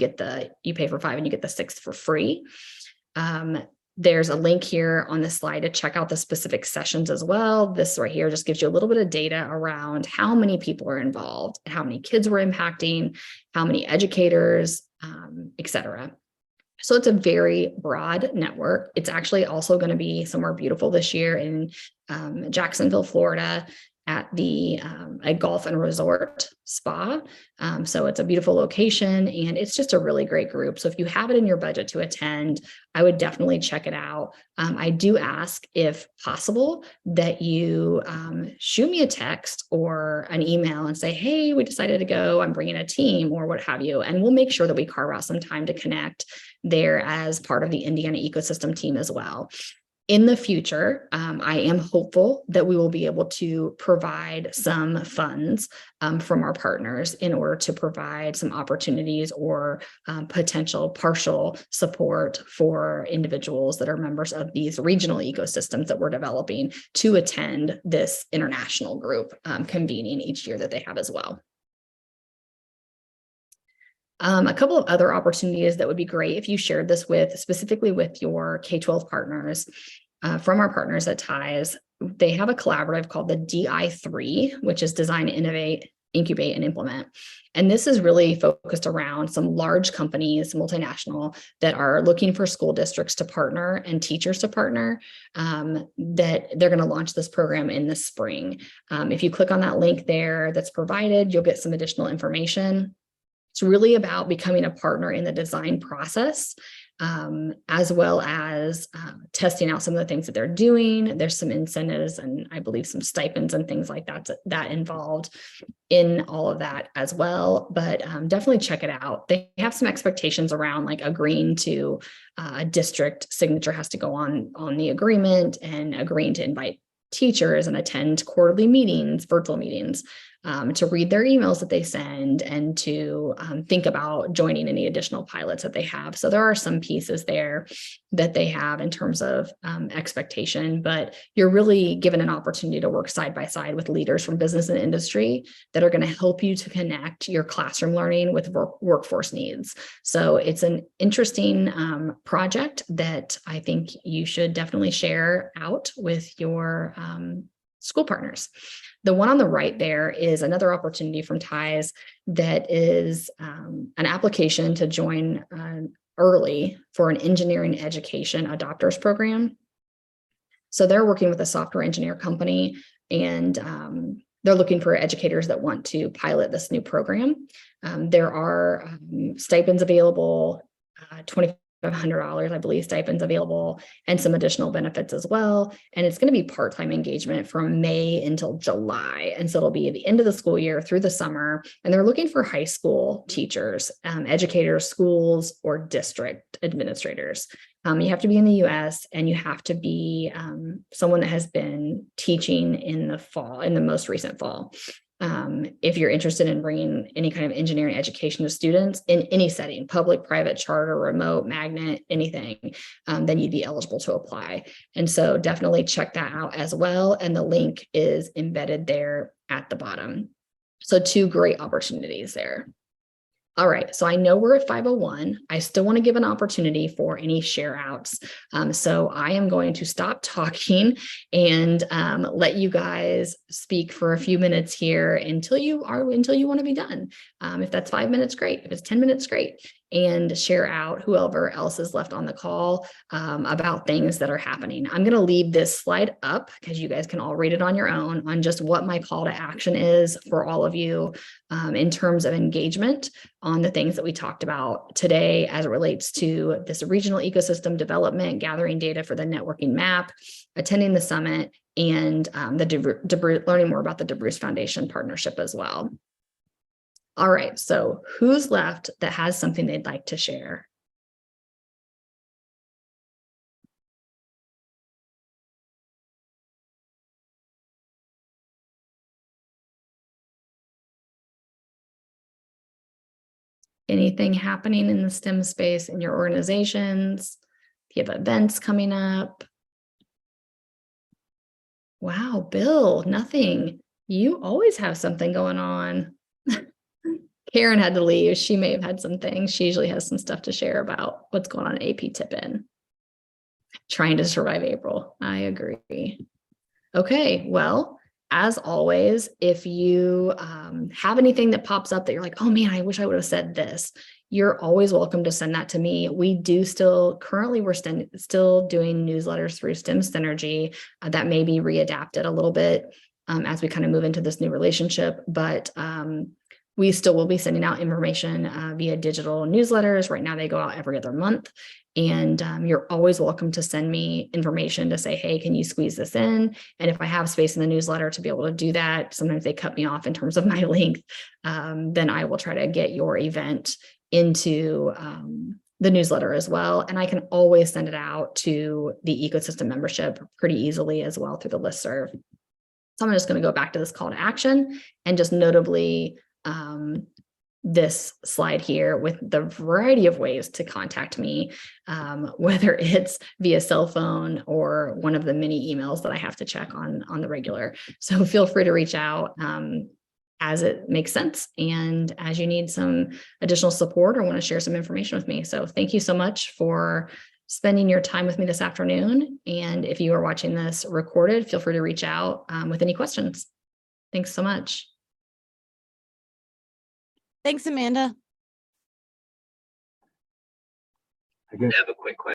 pay for 5 and you get the 6th for free. There's a link here on this slide to check out the specific sessions as well. This right here just gives you a little bit of data around how many people are involved, how many kids we're impacting, how many educators, et cetera. So it's a very broad network. It's actually also going to be somewhere beautiful this year in Jacksonville, Florida, at the a golf and resort spa. So it's a beautiful location, and it's just a really great group. So if you have it in your budget to attend, I would definitely check it out. I do ask, if possible, that you shoot me a text or an email and say, hey, we decided to go, I'm bringing a team, or what have you. And we'll make sure that we carve out some time to connect there as part of the Indiana ecosystem team as well. In the future, I am hopeful that we will be able to provide some funds from our partners in order to provide some opportunities or potential partial support for individuals that are members of these regional ecosystems that we're developing to attend this international group convening each year that they have as well. A couple of other opportunities that would be great if you shared this specifically with your K-12 partners. From our partners at TIES, they have a collaborative called the DI3, which is Design, Innovate, Incubate, and Implement. And this is really focused around some large companies, multinational, that are looking for school districts to partner and teachers to partner, that they're going to launch this program in the spring. If you click on that link there that's provided, you'll get some additional information. It's really about becoming a partner in the design process, as well as testing out some of the things that they're doing. There's some incentives and I believe some stipends and things like that involved in all of that as well. But definitely check it out. They have some expectations around like agreeing to a district signature has to go on the agreement, and agreeing to invite teachers and attend quarterly meetings, virtual meetings, to read their emails that they send, and to think about joining any additional pilots that they have. So there are some pieces there that they have in terms of expectation, but you're really given an opportunity to work side by side with leaders from business and industry that are going to help you to connect your classroom learning with workforce needs. So it's an interesting project that I think you should definitely share out with your school partners. The one on the right there is another opportunity from TIES that is an application to join early for an engineering education adopters program. So they're working with a software engineer company and they're looking for educators that want to pilot this new program. There are stipends available, $2,500, I believe, stipends available, and some additional benefits as well. And it's going to be part-time engagement from May until July. And so it'll be at the end of the school year through the summer. And they're looking for high school teachers, educators, schools, or district administrators. You have to be in the US, and you have to be someone that has been teaching in the fall, in the most recent fall. If you're interested in bringing any kind of engineering education to students in any setting, public, private, charter, remote, magnet, anything, then you'd be eligible to apply. And so definitely check that out as well. And the link is embedded there at the bottom. So 2 great opportunities there. All right, so I know we're at 5:01. I still want to give an opportunity for any share outs. So I am going to stop talking and let you guys speak for a few minutes here until you want to be done. If that's 5 minutes, great. If it's 10 minutes, great. And share out whoever else is left on the call about things that are happening. I'm going to leave this slide up because you guys can all read it on your own on just what my call to action is for all of you in terms of engagement on the things that we talked about today as it relates to this regional ecosystem development, gathering data for the networking map, attending the summit, and learning more about the DeBruce Foundation partnership as well. All right, so who's left that has something they'd like to share? Anything happening in the STEM space in your organizations? If you have events coming up? Wow, Bill, nothing. You always have something going on. Karen had to leave. She may have had some things. She usually has some stuff to share about what's going on at AP Tip-In. Trying to survive April. I agree. Okay, well, as always, if you have anything that pops up that you're like, oh man, I wish I would have said this, you're always welcome to send that to me. We do currently we're still doing newsletters through STEM Synergy that may be readapted a little bit as we kind of move into this new relationship, but we still will be sending out information via digital newsletters. Right now, they go out every other month. And you're always welcome to send me information to say, hey, can you squeeze this in? And if I have space in the newsletter to be able to do that, sometimes they cut me off in terms of my length, then I will try to get your event into the newsletter as well. And I can always send it out to the ecosystem membership pretty easily as well through the listserv. So I'm just going to go back to this call to action and just notably this slide here with the variety of ways to contact me, whether it's via cell phone or one of the many emails that I have to check on the regular. So feel free to reach out as it makes sense and as you need some additional support or want to share some information with me. So thank you so much for spending your time with me this afternoon. And if you are watching this recorded, feel free to reach out with any questions. Thanks so much. Thanks, Amanda. I have a quick question.